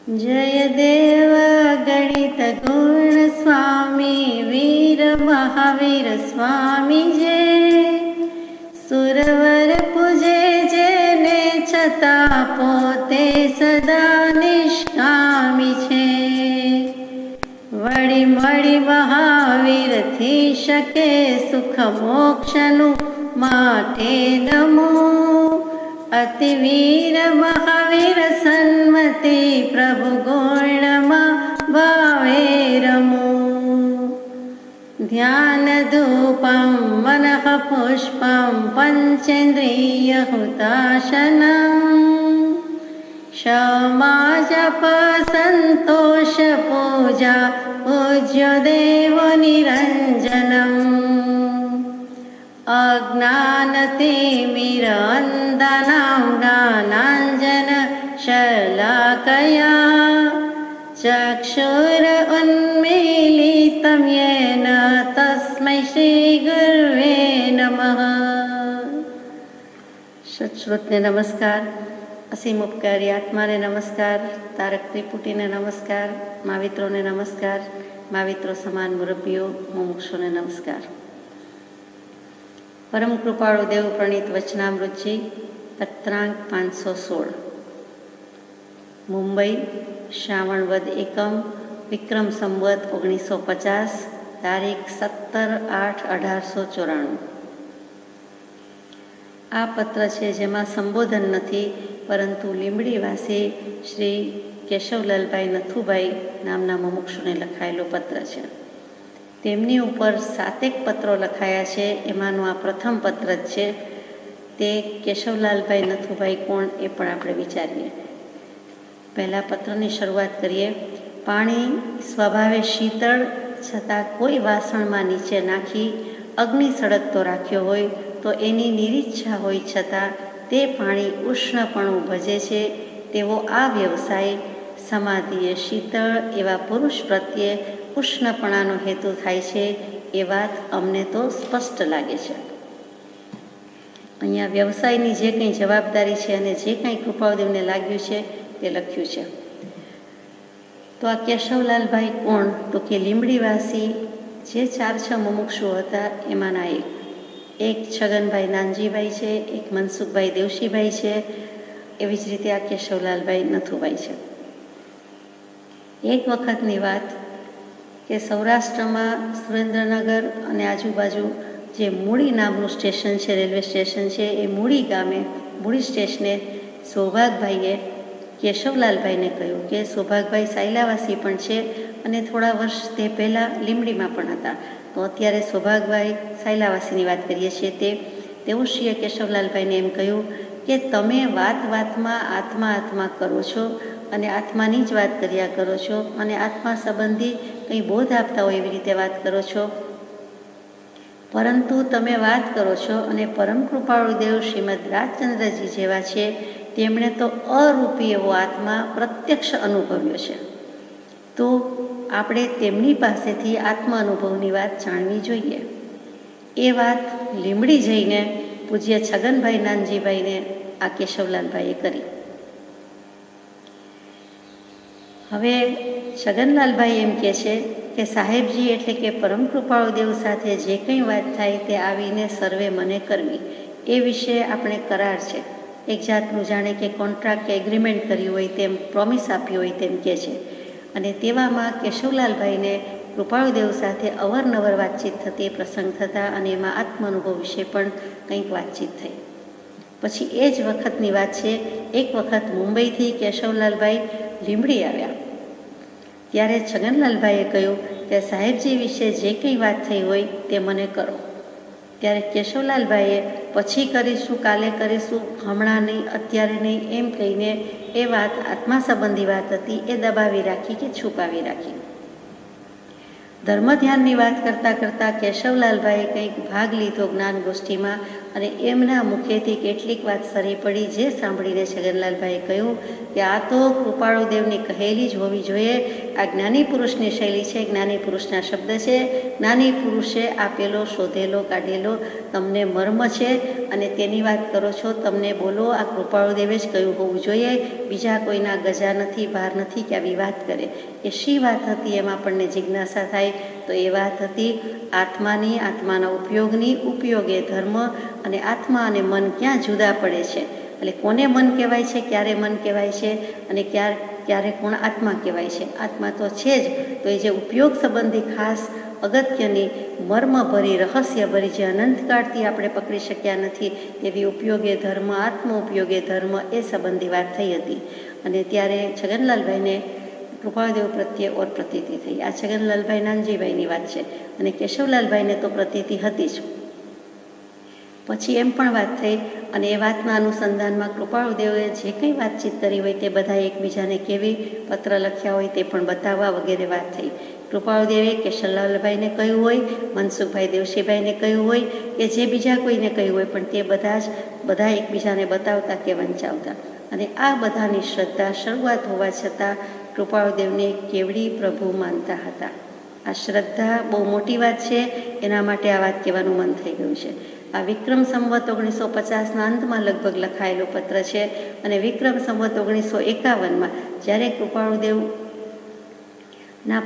जय देव गणित गुण स्वामी वीर महावीर स्वामी जय। सुरवर पूजे जेने छता पोते सदा निष्कामी छे। वળી મળી મહાવીર थी શકે સુખ મોક્ષનું માટે નમો। अतिवीर महावीर सन्मति प्रभु गुणमा भावे रमो। ध्यान धूपं मनः पुष्पं पंचेन्द्रिय हुताशनं। क्षमा जप संतोष पूजा पूज्य देव निरंजनम्। अज्ञानतिमिरान्धनां ज्ञानाञ्जन शलाकया चक्षुरुन्मीलितं येन तस्मै श्रीगुरुवे नमः। सत्श्रुतने नमस्कार, असीम उपकारी आत्माने नमस्कार, तारक त्रिपुटीने नमस्कार, मावित्रोने नमस्कार, माविત્રો સમાન મુરબ્બીઓ મુમુક્ષુને નમસ્કાર। પરમ કૃપાળુ દેવ પ્રણીત વચનામૃતજી પત્રાંક 516 મુંબઈ શ્રાવણ વદ એકમ વિક્રમ સંવત 1950 તારીખ 17/8/1894। આ પત્ર છે જેમાં સંબોધન નથી, પરંતુ લીંબડીવાસી શ્રી કેશવલાલભાઈ નથુભાઈ નામના મુમુક્ષુને લખાયેલો પત્ર છે। તેમની ઉપર 7 પત્રો લખાયા છે, એમાંનું આ પ્રથમ પત્ર જ છે। તે કેશવલાલભાઈ નથુભાઈ કોણ એ પણ આપણે વિચારીએ। પહેલા પત્રની શરૂઆત કરીએ। પાણી સ્વભાવે શીતળ છતાં કોઈ વાસણમાં નીચે નાખી અગ્નિ સળગતો રાખ્યો હોય તો એની નિરીચ્છા હોય છતાં તે પાણી ઉષ્ણપણું ભજે છે, તેવો આ વ્યવસાય સમાધિએ શીતળ એવા પુરુષ પ્રત્યે ઉષ્ણપણાનો હેતુ થાય છે, એ વાત અમને તો સ્પષ્ટ લાગે છે। અહીંયા વ્યવસાયની જે કંઈ જવાબદારી છે અને જે કંઈ કૃપાળુદેવને લાગ્યું છે તે લખ્યું છે। તો આ કેશવલાલભાઈ કોણ? તો કે લીંબડીવાસી જે 4-6 મુમુક્ષુ હતા એમાંના એક છગનભાઈ નાનજીભાઈ છે, એક મનસુખભાઈ દેવશીભાઈ છે, એવી જ રીતે આ કેશવલાલભાઈ નથુભાઈ છે। એક વખતની વાત કે સૌરાષ્ટ્રમાં સુરેન્દ્રનગર અને આજુબાજુ જે મૂળી નામનું સ્ટેશન છે, રેલવે સ્ટેશન છે, એ મૂળી ગામે મૂળી સ્ટેશને સૌભાગભાઈએ કેશવલાલભાઈને કહ્યું કે સૌભાગભાઈ સાયલાવાસી પણ છે અને થોડા વર્ષ તે પહેલાં લીંબડીમાં પણ હતા। તો અત્યારે સૌભાગભાઈ સાયલાવાસીની વાત કરીએ છીએ। તેઓશ્રીએ કેશવલાલભાઈને એમ કહ્યું કે તમે વાતમાં આત્મા કરો છો અને આત્માની જ વાત કર્યા કરો છો અને આત્મા સંબંધી કંઈ બોધ આપતા હોય એવી રીતે વાત કરો છો, પરંતુ તમે વાત કરો છો અને પરમ કૃપાળુ દેવ શ્રીમદ રાજચંદ્રજી જેવા છે, તેમણે તો અરૂપી એવો આત્મા પ્રત્યક્ષ અનુભવ્યો છે। તો આપણે તેમની પાસેથી આત્મ અનુભવની વાત જાણવી જોઈએ। એ વાત લીંબડી જઈને પૂજ્ય છગનભાઈ નાનજીભાઈને આ કેશવલાલભાઈએ કરી। હવે છગનલાલભાઈ એમ કહે છે કે સાહેબજી એટલે કે પરમ કૃપાળુ દેવ સાથે જે કંઈ વાત થાય તે આવીને સર્વે મને કરવી, એ વિશે આપણે કરાર છે, એક જાતનું જાણે કે કોન્ટ્રાક્ટ કે એગ્રીમેન્ટ કર્યું હોય તેમ, પ્રોમિસ આપ્યું હોય તેમ કહે છે। અને તેવામાં કેશવલાલભાઈને કૃપાળુદેવ સાથે અવારનવાર વાતચીત થતી, પ્રસંગ થતા અને એમાં આત્મ અનુભવ વિશે પણ કંઈક વાતચીત થઈ। પછી એ જ વખતની વાત છે, એક વખત મુંબઈથી કેશવલાલભાઈ લીંબડી આવ્યા ત્યારે છગનલાલભાઈએ કહ્યું કે સાહેબજી વિશે જે કંઈ વાત થઈ હોય તે મને કરો। ત્યારે કેશવલાલભાઈએ પછી કરીશું, કાલે કરીશું, હમણાં નહીં, અત્યારે નહીં એમ કહીને એ વાત આત્મા સંબંધી વાત હતી એ દબાવી રાખી કે છુપાવી રાખી। ધર્મ ધ્યાનની વાત કરતાં કરતાં કેશવલાલભાઈએ કંઈક ભાગ લીધો જ્ઞાન ગોષ્ઠીમાં, અને એમના મુખેથી કેટલીક વાત સરી પડી, જે સાંભળીને છગનલાલભાઈએ કહ્યું કે આ તો કૃપાળુ દેવની કહેલી જ હોવી જોઈએ. આ જ્ઞાની પુરુષની શૈલી છે, જ્ઞાની પુરુષના શબ્દ છે. જ્ઞાની પુરુષે આપેલો, શોધેલો, કાઢેલો તમને મર્મ છે અને તેની વાત કરો છો. તમને બોલો આ કૃપાળુ દેવે જ કહ્યું હોવું જોઈએ, બીજા કોઈના ગજા નથી, ભાર નથી કે આવી વાત કરે. એ શી વાત હતી એમાં આપણને જિજ્ઞાસા થાય. તો એ વાત હતી આત્માની, આત્માના ઉપયોગની. ઉપયોગ એ ધર્મ, અને આત્મા અને મન ક્યાં જુદા પડે છે. એટલે કોને મન કહેવાય છે, ક્યારે મન કહેવાય છે, અને ક્યારે કોણ આત્મા કહેવાય છે. આત્મા તો છે જ, તો એ જે ઉપયોગ સંબંધી ખાસ અગત્યની મર્મભરી, રહસ્યભરી, જે અનંતકાળથી આપણે પકડી શક્યા નથી તેવી ઉપયોગે ધર્મ, આત્મ ઉપયોગે ધર્મ, એ સંબંધી વાત થઈ હતી. અને ત્યારે છગનલાલભાઈને કૃપાળુદેવ પ્રત્યે ઓર પ્રતીતિ થઈ. આ છગનલાલભાઈ નાનજીભાઈની વાત છે, અને કેશવલાલભાઈને તો પ્રતીતિ હતી જ. પછી એમ પણ વાત થઈ, અને એ વાતના અનુસંધાનમાં કૃપાળુદેવે જે કંઈ વાતચીત કરી હોય તે બધા એકબીજાને કેવી પત્ર લખ્યા હોય તે પણ બતાવવા વગેરે વાત થઈ. કૃપાળુદેવે કેશવલાલભાઈને કહ્યું હોય, મનસુખભાઈ દેવશીભાઈને કહ્યું હોય કે જે બીજા કોઈને કહ્યું હોય, પણ તે બધા એકબીજાને બતાવતા કે વંચાવતા. અને આ બધાની શ્રદ્ધા શરૂઆત હોવા છતાં કૃપાળુદેવને કેવડી પ્રભુ માનતા હતા. આ શ્રદ્ધા બહુ મોટી વાત છે, એના માટે આ વાત કહેવાનું મન થઈ ગયું છે. આ વિક્રમ સંવત 1950ના અંતમાં લગભગ લખાયેલો પત્ર છે, અને વિક્રમ સંવત 1951માં જ્યારે કૃપાળુદેવના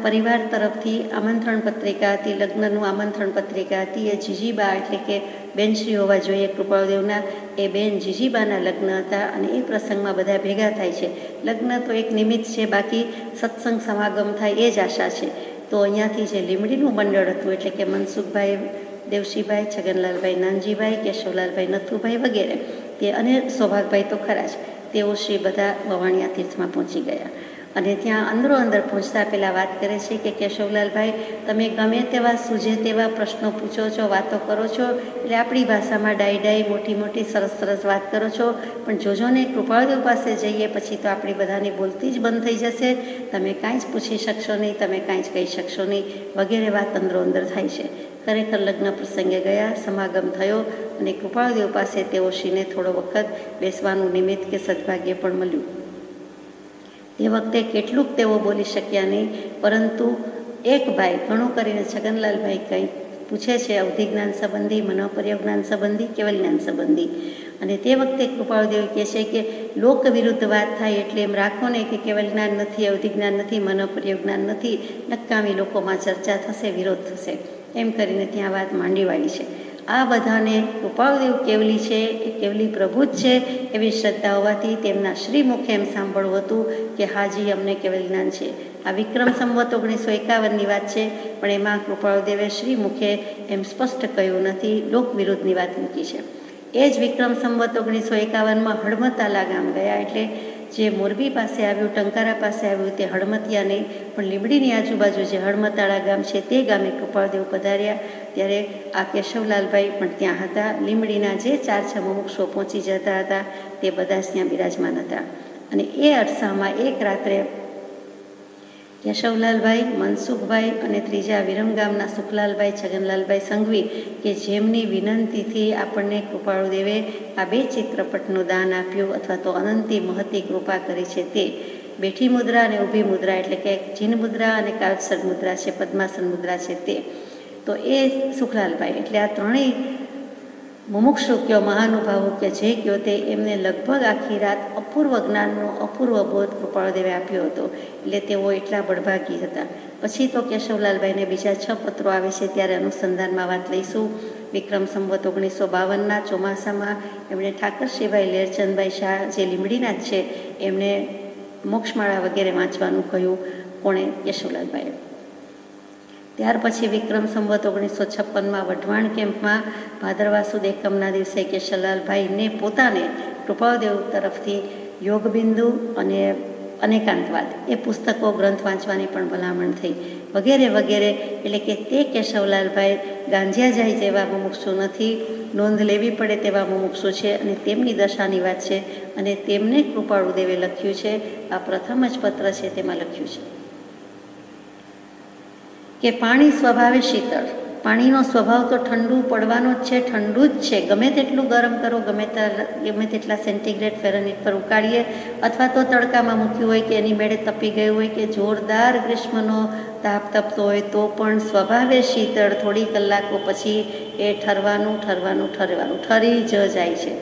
પરિવાર તરફથી આમંત્રણ પત્રિકા હતી, લગ્નનું આમંત્રણ પત્રિકા હતી. એ જીજીબા એટલે કે બેનશ્રી હોવા જોઈએ કૃપાળુદેવના, એ બેન જીજીબાના લગ્ન હતા, અને એ પ્રસંગમાં બધા ભેગા થાય છે. લગ્ન તો એક નિમિત્ત છે, બાકી સત્સંગ સમાગમ થાય એ જ આશા છે. તો અહીંયાથી જે લીમડીનું મંડળ હતું, એટલે કે મનસુખભાઈ દેવશીભાઈ, છગનલાલભાઈ નાનજીભાઈ, કેશવલાલભાઈ નથુભાઈ વગેરે, તે અને સૌભાગભાઈ તો ખરા જ, તેઓ શ્રી બધા વવાણિયા તીર્થમાં પહોંચી ગયા. અને ત્યાં અંદરો અંદર પહોંચતા પહેલાં વાત કરે છે કે કેશવલાલભાઈ, તમે ગમે તેવા સૂઝે તેવા પ્રશ્નો પૂછો છો, વાતો કરો છો, એટલે આપણી ભાષામાં ડાઈ મોટી મોટી સરસ સરસ વાત કરો છો, પણ જોજો ને કૃપાળુદેવ પાસે જઈએ પછી તો આપણી બધાની બોલતી જ બંધ થઈ જશે. તમે કાંઈ જ પૂછી શકશો નહીં, તમે કાંઈ જ કહી શકશો નહીં, વગેરે વાત અંદરો અંદર થાય છે. ખરેખર લગ્ન પ્રસંગે ગયા, સમાગમ થયો, અને કૃપાળુદેવ પાસે તેઓ શ્રીને થોડો વખત બેસવાનું નિમિત્ત કે સદભાગ્ય પણ મળ્યું. તે વખતે કેટલુંક તેઓ બોલી શક્યા નહીં, પરંતુ એક ભાઈ, ઘણું કરીને છગનલાલભાઈ કંઈ પૂછે છે અવધિજ્ઞાન સંબંધી, મનોપર્યજ્ઞાન સંબંધી, કેવલ જ્ઞાન સંબંધી. અને તે વખતે કૃપાળુદેવ કહે છે કે લોક વિરુદ્ધ વાત થાય એટલે એમ રાખો ને કે કેવલ જ્ઞાન નથી, અવધિજ્ઞાન નથી, મનોપર્યજ્ઞાન નથી, નકામી લોકોમાં ચર્ચા થશે, વિરોધ થશે, એમ કરીને ત્યાં વાત માંડી વાળી છે. આ બધાને કૃપાળુદેવ કેવલી છે, એ કેવલી પ્રભુ જ છે એવી શ્રદ્ધા હોવાથી તેમના શ્રીમુખે એમ સાંભળવું હતું કે હાજી અમને કેવલ જ્ઞાન છે. આ વિક્રમ સંવત 1951ની વાત છે, પણ એમાં કૃપાળુદેવે શ્રીમુખે એમ સ્પષ્ટ કહ્યું નથી, લોક વિરુદ્ધની વાત મૂકી છે. એ જ વિક્રમ સંવત 1951માં હળમતાલા ગામ ગયા, એટલે જે મોરબી પાસે આવ્યું, ટંકારા પાસે આવ્યું, તે હળમતિયા નહીં, પણ લીમડીની આજુબાજુ જે હળમતાળા ગામ છે તે ગામે કૃપાળુદેવ પધાર્યા. ત્યારે આ કેશવલાલભાઈ પણ ત્યાં હતા. લીમડીના જે 4-6 મુમુક્ષો પહોંચી જતા હતા તે બધા જ ત્યાં બિરાજમાન હતા. અને એ અરસામાં એક રાત્રે કેશવલાલભાઈ, મનસુખભાઈ અને ત્રીજા વિરમગામના સુખલાલભાઈ, છગનલાલભાઈ સંઘવી, કે જેમની વિનંતીથી આપણને કૃપાળુદેવે આ 2 ચિત્રપટનું દાન આપ્યું, અથવા તો અનંતી મહતી કૃપા કરી છે, તે બેઠી મુદ્રા અને ઊભી મુદ્રા, એટલે કે જીન મુદ્રા અને કાલસર મુદ્રા છે, પદ્માસન મુદ્રા છે તે. તો એ સુખલાલભાઈ, એટલે આ ત્રણેય મુમુક્ષુ કયો, મહાનુભાવો કે જે કયો તે, એમને લગભગ આખી રાત અપૂર્વ જ્ઞાનનો અપૂર્વ બોધ કૃપાળુદેવે આપ્યો હતો, એટલે તેઓ એટલા બળભાગી હતા. પછી તો કેશવલાલભાઈને બીજા 6 પત્રો આવે છે, ત્યારે અનુસંધાનમાં વાત લઈશું. વિક્રમ સંવત 1952ના ચોમાસામાં એમણે ઠાકરશીભાઈ લેરચંદભાઈ શાહ, જે લીમડીના જ છે, એમણે મોક્ષમાળા વગેરે વાંચવાનું કહ્યું. કોણે? કેશવલાલભાઈએ. ત્યાર પછી વિક્રમ સંવત 1956માં વઢવાણ કેમ્પમાં ભાદરવા સુદ એકમના દિવસે કેશવલાલભાઈને પોતાને કૃપાળુદેવ તરફથી યોગબિંદુ અને અનેકાંતવાદ એ પુસ્તકો, ગ્રંથ વાંચવાની પણ ભલામણ થઈ, વગેરે વગેરે. એટલે કે તે કેશવલાલભાઈ ગાંજિયા જાય જેવા મુમુક્ષુ નથી, નોંધ લેવી પડે તેવા મુમુક્ષુ છે, અને તેમની દશાની વાત છે, અને તેમને કૃપાળુદેવે લખ્યું છે. આ પ્રથમ જ પત્ર છે, તેમાં લખ્યું છે કે પાણી સ્વભાવે શીતળ, પાણીનો સ્વભાવ તો ઠંડુ પડવાનો જ છે, ઠંડુ જ છે. ગમે તેટલું ગરમ કરો, ગમે તેટલા સેન્ટીગ્રેડ ફેરનહીટ પર ઉકાળીએ અથવા તો તડકામાં મૂક્યું હોય કે એની મેળે તપી ગયું હોય કે જોરદાર ગ્રીષ્મનો તાપ તપતો હોય તો પણ સ્વભાવે શીતળ થોડી કલાકો પછી એ ઠરી જ જાય છે.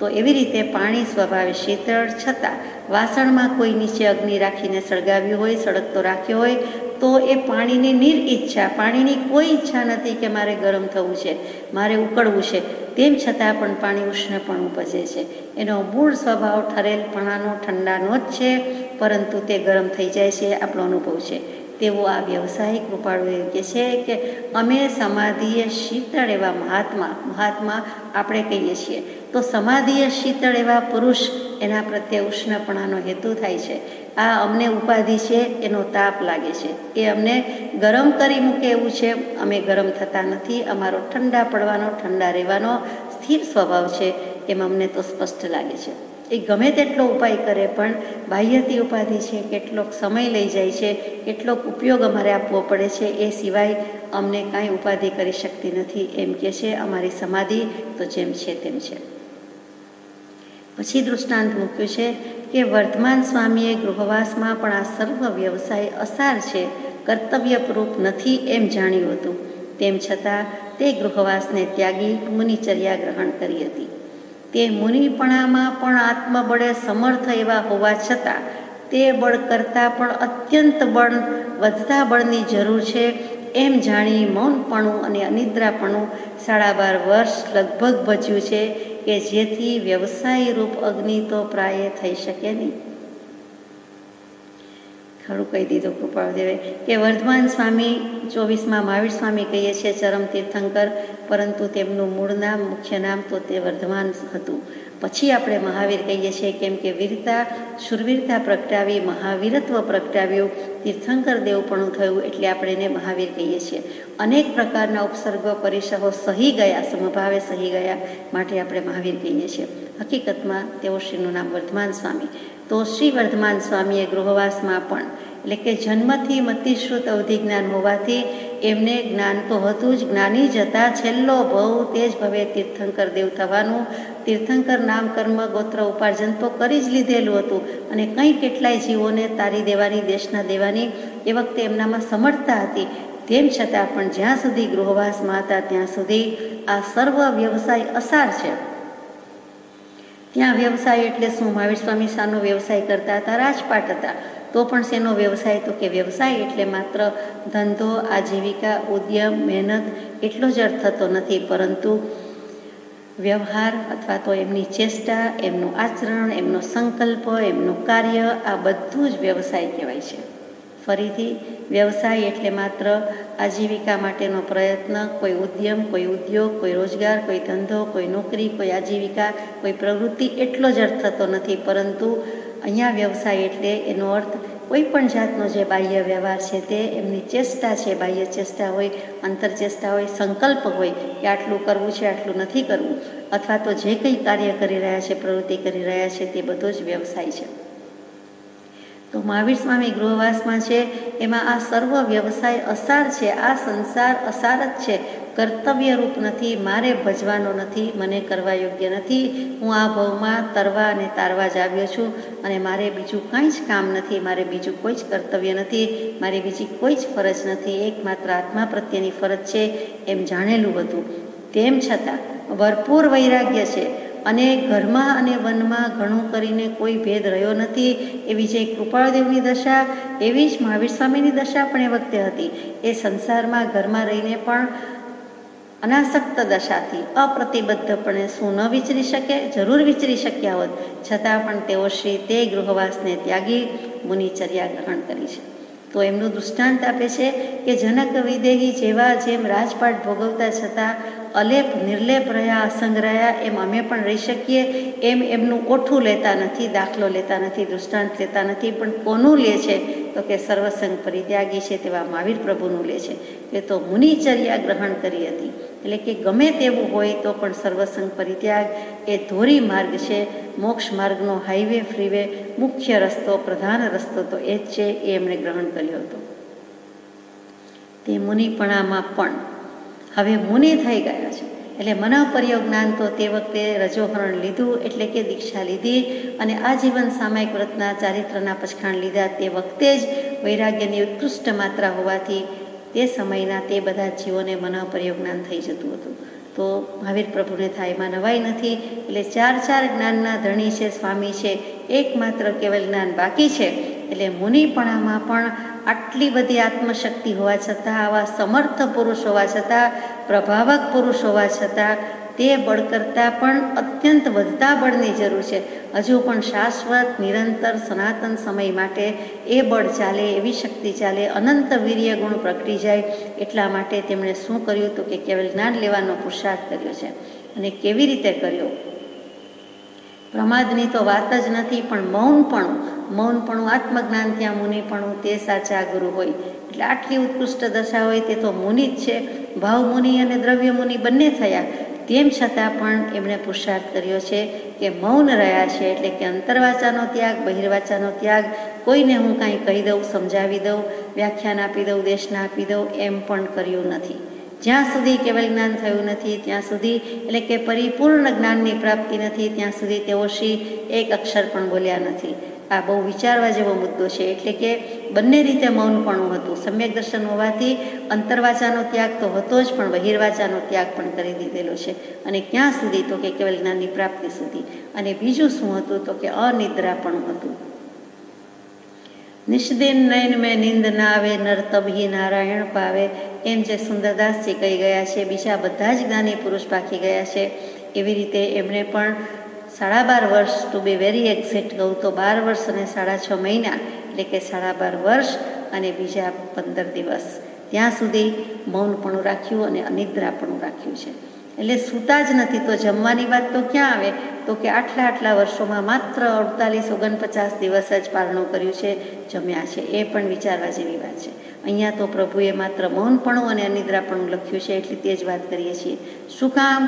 તો એવી રીતે પાણી સ્વભાવે શીતળ છતાં વાસણમાં કોઈ નીચે અગ્નિ રાખીને સળગાવ્યું હોય, સળગતો રાખ્યો હોય તો એ પાણીની નિરઈચ્છા, પાણીની કોઈ ઈચ્છા નથી કે મારે ગરમ થવું છે, મારે ઉકળવું છે, તેમ છતાં પણ પાણી ઉષ્ણપણ ઉપજે છે. એનો મૂળ સ્વભાવ ઠરેલપણાનો, ઠંડાનો જ છે, પરંતુ તે ગરમ થઈ જાય છે, આપણો અનુભવ છે. તેવો આ વ્યવસાયિક કૃપાળુ કહે છે કે અમે સમાધિએ શીતળ એવા મહાત્મા આપણે કહીએ છીએ. તો સમાધિએ શીતળ એવા પુરુષ, એના પ્રત્યે ઉષ્ણપણાનો હેતુ થાય છે. આ અમને ઉપાધિ છે, એનો તાપ લાગે છે, એ અમને ગરમ કરી મૂકે એવું છે. અમે ગરમ થતા નથી, અમારો ઠંડા પડવાનો, ઠંડા રહેવાનો સ્થિર સ્વભાવ છે, એમ અમને તો સ્પષ્ટ લાગે છે. એ ગમે તેટલો ઉપાય કરે પણ બાહ્યથી ઉપાધિ છે, કેટલોક સમય લઈ જાય છે, કેટલોક ઉપયોગ અમારે આપવો પડે છે, એ સિવાય અમને કાંઈ ઉપાધિ કરી શકતી નથી એમ કહે છે. અમારી સમાધિ તો જેમ છે તેમ છે. પછી દૃષ્ટાંત મૂક્યું છે કે વર્ધમાન સ્વામીએ ગૃહવાસમાં પણ આ સર્વ વ્યવસાય અસાર છે, કર્તવ્યપૂર્વક નથી એમ જાણ્યું હતું. તેમ છતાં તે ગૃહવાસને ત્યાગી મુનિચર્યા ગ્રહણ કરી હતી. તે મુનિપણામાં પણ આત્મબળે સમર્થ એવા હોવા છતાં તે બળ કરતાં પણ અત્યંત બળ, વધતા બળની જરૂર છે એમ જાણી મૌનપણું અને અનિદ્રાપણું 12.5 વર્ષ લગભગ ભજ્યું છે કે જેથી વ્યવસાય રૂપ અગ્નિ તો પ્રાય થઈ શકે નહીં. ખરું કહી દીધું કૃપાળુદેવે કે વર્ધમાન સ્વામી 24માં મહાવીર સ્વામી કહીએ છીએ ચરમ તીર્થંકર, પરંતુ તેમનું મૂળ નામ, મુખ્ય નામ તો તે વર્ધમાન હતું. પછી આપણે મહાવીર કહીએ છીએ કેમ કે વીરતા, શુરવીરતા પ્રગટાવી, મહાવીરત્વ પ્રગટાવ્યું, તીર્થંકર દેવપણું થયું એટલે આપણે એને મહાવીર કહીએ છીએ. અનેક પ્રકારના ઉપસર્ગો પરિસહો સહી ગયા, સમભાવે સહી ગયા, માટે આપણે મહાવીર કહીએ છીએ. હકીકતમાં તેઓ શ્રીનું નામ વર્ધમાન સ્વામી. તો શ્રી વર્ધમાન સ્વામીએ ગૃહવાસમાં પણ, એટલે કે જન્મથી મતિશ્રુત અવધિ જ્ઞાન હોવાથી એમને જ્ઞાન તો હતું જ, જ્ઞાની જતા છેલ્લો ભવ તે જ ભવે તીર્થંકર દેવ થવાનું, તીર્થંકર નામ કર્મ ગોત્ર ઉપાર્જન તો કરી જ લીધેલું હતું અને કંઈ કેટલાય જીવોને તારી દેવાની, દેશના દેવાની એ વખતે એમનામાં સમર્થતા હતી. તેમ છતાં પણ જ્યાં સુધી ગૃહવાસમાં હતા ત્યાં સુધી આ સર્વ વ્યવસાય અસાર છે. ત્યાં વ્યવસાય એટલે શું? મહાવીર સ્વામી શાનો વ્યવસાય કરતા હતા? રાજપાટ હતા. તો પણ શેનો વ્યવસાય? તો કે વ્યવસાય એટલે માત્ર ધંધો, આજીવિકા, ઉદ્યમ, મહેનત એટલો જ અર્થ થતો નથી, પરંતુ વ્યવહાર અથવા તો એમની ચેષ્ટા, એમનું આચરણ, એમનો સંકલ્પ, એમનું કાર્ય, આ બધું જ વ્યવસાય કહેવાય છે. ફરીથી વ્યવસાય એટલે માત્ર આજીવિકા માટેનો પ્રયત્ન, કોઈ ઉદ્યમ, કોઈ ઉદ્યોગ, કોઈ રોજગાર, કોઈ ધંધો, કોઈ નોકરી, કોઈ આજીવિકા, કોઈ પ્રવૃત્તિ એટલો જ અર્થ થતો નથી, પરંતુ અહીંયા વ્યવસાય એટલે એનો અર્થ કોઈ પણ જાતનો જે બાહ્ય વ્યવહાર છે તે એમની ચેષ્ટા છે, બાહ્ય ચેષ્ટા હોય, અંતરચેષ્ટા હોય, સંકલ્પ હોય કે આટલું કરવું છે, આટલું નથી કરવું, અથવા તો જે કંઈ કાર્ય કરી રહ્યા છે, પ્રવૃત્તિ કરી રહ્યા છે તે બધો જ વ્યવસાય છે. તો મહાવીર સ્વામી ગૃહવાસમાં છે એમાં આ સર્વ વ્યવસાય અસાર છે. આ સંસાર અસાર જ છે, કર્તવ્યરૂપ નથી, મારે ભજવાનો નથી, મને કરવા યોગ્ય નથી. હું આ ભવમાં તરવા અને તારવા જ આવ્યો છું અને મારે બીજું કાંઈ જ કામ નથી, મારે બીજું કોઈ જ કર્તવ્ય નથી, મારી બીજી કોઈ જ ફરજ નથી, એકમાત્ર આત્મા પ્રત્યેની ફરજ છે એમ જાણેલું હતું. તેમ છતાં ભરપૂર વૈરાગ્ય છે અને ઘરમાં અને વનમાં ઘણું કરીને કોઈ ભેદ રહ્યો નથી. એવી જે કૃપાળદેવની દશા, એવી જ મહાવીર સ્વામીની દશા પણ એ વખતે હતી. એ સંસારમાં ઘરમાં રહીને પણ અનાસક્ત દશાથી અપ્રતિબદ્ધપણે શું ન વિચરી શકે? જરૂર વિચરી શક્યા હોત, છતાં પણ તેઓ શ્રી તે ગૃહવાસને ત્યાગી મુનિચર્યા ગ્રહણ કરી છે. તો એમનું દૃષ્ટાંત આપે છે કે જનક વિદેહી જેવા જેમ રાજપાટ ભોગવતા છતાં અલેપ નિર્લેપ રહ્યા, અસંગ રહ્યા, એમ અમે પણ રહી શકીએ. એમ એમનું ઓઠું લેતા નથી, દાખલો લેતા નથી, દૃષ્ટાંત લેતા નથી, પણ કોનું લે છે? તો કે સર્વસંગ પરિત્યાગી છે તેવા મહાવીર પ્રભુનું લે છે. તે તો મુનિચર્યા ગ્રહણ કરી હતી, એટલે કે ગમે તેવું હોય તો પણ સર્વસંગ પરિત્યાગ એ ધોરી માર્ગ છે. મોક્ષ માર્ગનો હાઈવે, ફ્રીવે, મુખ્ય રસ્તો, પ્રધાન રસ્તો તો એ જ છે. એ એમણે ગ્રહણ કર્યો હતો. તે મુનિપણામાં પણ હવે મુનિ થઈ ગયા છે. એટલે મનઃપર્યો જ્ઞાન તો તે વખતે રજોહરણ લીધું એટલે કે દીક્ષા લીધી અને આજીવન સામાયિક વ્રતના ચારિત્રના પછખાણ લીધા તે વખતે જ વૈરાગ્યની ઉત્કૃષ્ટ માત્રા હોવાથી તે સમયના તે બધા જીવોને મનઃપર્યો જ્ઞાન થઈ જતું હતું. તો મહાવીર પ્રભુને થાય એમાં નવાઈ નથી. એટલે ચાર જ્ઞાનના ધણી છે, સ્વામી છે, એકમાત્ર કેવલ જ્ઞાન બાકી છે. એટલે મુનિપણામાં પણ આટલી બધી આત્મશક્તિ હોવા છતાં, આવા સમર્થ પુરુષ હોવા છતાં, પ્રભાવક પુરુષ હોવા છતાં તે બળ કરતાં પણ અત્યંત વધતા બળની જરૂર છે. હજુ પણ શાશ્વત નિરંતર સનાતન સમય માટે એ બળ ચાલે, એવી શક્તિ ચાલે, અનંત વીર્ય ગુણ પ્રગટી જાય. એટલા માટે તેમણે શું કર્યું તો કે કેવલ જ્ઞાન લેવાનો પુરુષાર્થ કર્યો છે. અને કેવી રીતે કર્યો? પ્રમાદની તો વાત જ નથી, પણ મૌનપણું આત્મજ્ઞાન ત્યાં મુનિપણું તે સાચા ગુરુ હોય. એટલે આટલી ઉત્કૃષ્ટ દશા હોય તે તો મુનિ જ છે. ભાવ મુનિ અને દ્રવ્ય મુનિ બંને થયા. તેમ છતાં પણ એમણે પુરુષાર્થ કર્યો છે કે મૌન રહ્યા છે. એટલે કે અંતરવાચાનો ત્યાગ, બહિર્વાચાનો ત્યાગ. કોઈને હું કાંઈ કહી દઉં, સમજાવી દઉં, વ્યાખ્યાન આપી દઉં, દેશના આપી દઉં, એમ પણ કર્યું નથી. જ્યાં સુધી કેવલ જ્ઞાન થયું નથી ત્યાં સુધી, એટલે કે પરિપૂર્ણ જ્ઞાનની પ્રાપ્તિ નથી ત્યાં સુધી તેઓ શ્રી એક અક્ષર પણ બોલ્યા નથી. આ બહુ વિચારવા જેવો મુદ્દો છે. એટલે કે બંને રીતે મૌનપણું હતું. સમ્યક દર્શન હોવાથી અંતરવાચાનો ત્યાગ તો હતો જ, પણ બહિર્વાચાનો ત્યાગ પણ કરી દીધેલો છે. અને ક્યાં સુધી તો કે કેવલ જ્ઞાનની પ્રાપ્તિ સુધી. અને બીજું શું હતું તો કે અનિદ્રાપણું હતું. નિષ્દિન નયન મેં નીંદ ના આવે, નર તબહી નારાયણ પાવે, એમ જે સુંદરદાસજી કહી ગયા છે. બીજા બધા જ જ્ઞાની પુરુષ પાકી ગયા છે. એવી રીતે એમણે પણ 12.5 વર્ષ, ટુ બી વેરી એક્ઝેક્ટ કહું તો 12 વર્ષ અને 6.5 મહિના, એટલે કે 12.5 વર્ષ અને બીજા 15 દિવસ ત્યાં સુધી મૌનપણું રાખ્યું અને અનિદ્રાપણું રાખ્યું છે. એટલે સૂતા જ નથી. તો જમવાની વાત તો ક્યાં આવે તો કે આટલા વર્ષોમાં માત્ર 48-49 દિવસ જ પારણું કર્યું છે, જમ્યા છે. એ પણ વિચારવા જેવી વાત છે. અહીંયા તો પ્રભુએ માત્ર મૌનપણું અને અનિદ્રાપણું લખ્યું છે. એટલે તે જ વાત કરીએ છીએ. શું કામ?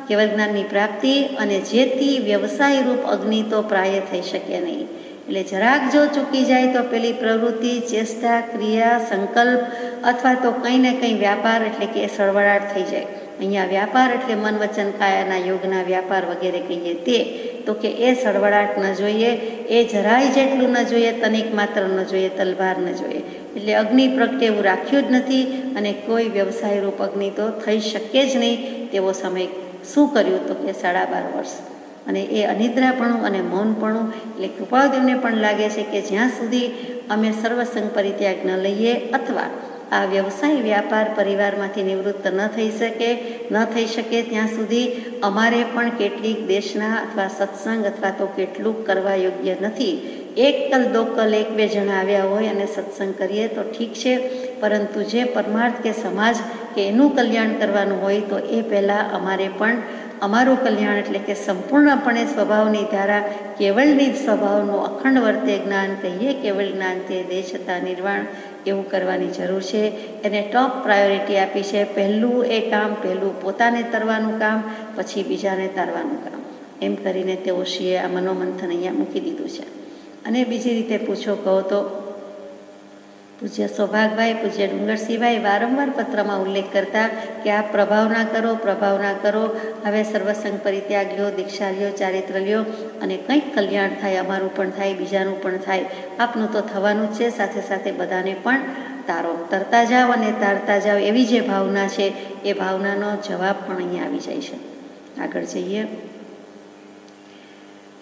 કેવલ જ્ઞાનની પ્રાપ્તિ અને જેથી વ્યવસાય રૂપ અગ્નિ તો પ્રાય થઈ શકે નહીં. એટલે જરાક જો ચૂકી જાય તો પેલી પ્રવૃત્તિ, ચેષ્ટા, ક્રિયા, સંકલ્પ અથવા તો કંઈ ને કંઈ વ્યાપાર, એટલે કે સળવળાટ થઈ જાય. અહીંયા વ્યાપાર એટલે મન વચન કાયાના યોગના વ્યાપાર વગેરે કહીએ તે, તો કે એ સળવળાટ ન જોઈએ. એ જરાય જેટલું ન જોઈએ, તનિક માત્ર ન જોઈએ, તલવાર ન જોઈએ. એટલે અગ્નિ પ્રગટે એવું રાખ્યું જ નથી. અને કોઈ વ્યવસાય રૂપ અગ્નિ તો થઈ શકે જ નહીં તેવો સમય શું કર્યું તો કે 12.5 વર્ષ. અને એ અનિદ્રાપણું અને મૌનપણું. એટલે કૃપાળુદેવને પણ લાગે છે કે જ્યાં સુધી અમે સર્વસંગ પરિત્યાગ ન લઈએ અથવા આ વ્યવસાય વ્યાપાર પરિવારમાંથી નિવૃત્ત ન થઈ શકે ત્યાં સુધી અમારે પણ કેટલીક દેશના અથવા સત્સંગ અથવા તો કેટલુંક કરવા યોગ્ય નથી. એકલ દોકલ 1-2 જણા આવ્યા હોય અને સત્સંગ કરીએ તો ઠીક છે, પરંતુ જે પરમાર્થ કે સમાજ કે એનું કલ્યાણ કરવાનું હોય તો એ પહેલાં અમારે પણ અમારું કલ્યાણ, એટલે કે સંપૂર્ણપણે સ્વભાવની ધારા, કેવળની સ્વભાવનું અખંડ વર્તે જ્ઞાન કહીએ, કેવળ જ્ઞાન તે દેહ છતાં નિર્વાણ, એવું કરવાની જરૂર છે. એને ટોપ પ્રાયોરિટી આપી છે. પહેલું એ કામ, પહેલું પોતાને તરવાનું કામ, પછી બીજાને તારવાનું કામ. એમ કરીને તેઓ શ્રીએ આ મનોમંથન અહીંયા મૂકી દીધું છે. અને બીજી રીતે પૂછો કહો તો પૂજ્ય સૌભાગભાઈ, પૂજ્ય ડુંગરસિંહભાઈ વારંવાર પત્રમાં ઉલ્લેખ કરતા કે આ પ્રભાવ ના કરો, હવે સર્વસંગ પરિત્યાગ લ્યો, દીક્ષા લ્યો, ચારિત્ર લ્યો અને કંઈક કલ્યાણ થાય, અમારું પણ થાય, બીજાનું પણ થાય. આપનું તો થવાનું જ છે. સાથે સાથે બધાને પણ તારો, તરતા જાઓ અને તારતા જાઓ, એવી જે ભાવના છે એ ભાવનાનો જવાબ પણ અહીંયા આવી જાય છે. આગળ જઈએ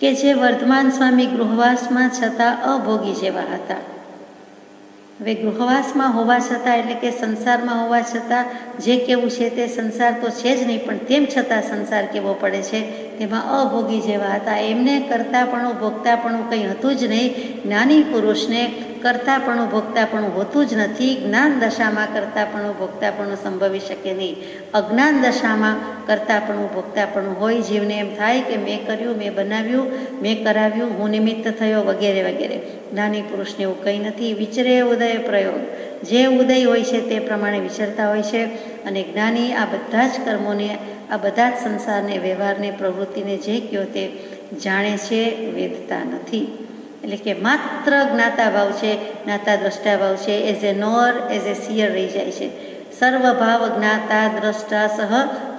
કે જે વર્ધમાન સ્વામી ગૃહવાસમાં છતાં અભોગી જેવા હતા. હવે ગૃહવાસમાં હોવા છતાં, એટલે કે સંસારમાં હોવા છતાં જે કેવું છે તે સંસાર તો છે જ નહીં, પણ તેમ છતાં સંસાર કેવો પડે છે તેમાં અભોગી જેવા હતા. એમને કરતાપણું ભોગતાપણું કંઈ હતું જ નહીં. જ્ઞાની પુરુષને કરતાપણું ભોગતાપણું હોતું જ નથી. જ્ઞાન દશામાં કરતાપણું ભોગતાપણું સંભવી શકે નહીં. અજ્ઞાન દશામાં કરતાપણું ભોગતાપણું હોય. જીવને એમ થાય કે મેં કર્યું, મેં બનાવ્યું, મેં કરાવ્યું, હું નિમિત્ત થયો વગેરે વગેરે. જ્ઞાની પુરુષને એવું કંઈ નથી. વિચરે ઉદય પ્રયોગ, જે ઉદય હોય છે તે પ્રમાણે વિચરતા હોય છે. અને જ્ઞાની આ બધા જ કર્મોને, આ બધા જ સંસારને, વ્યવહારને, પ્રવૃત્તિને જે કહો તે જાણે છે, વેદતા નથી. એટલે કે માત્ર જ્ઞાતા ભાવ છે, જ્ઞાતા દ્રષ્ટા ભાવ છે. As a knower, as a seer રહી જાય છે. સર્વભાવ જ્ઞાતા દ્રષ્ટા સહ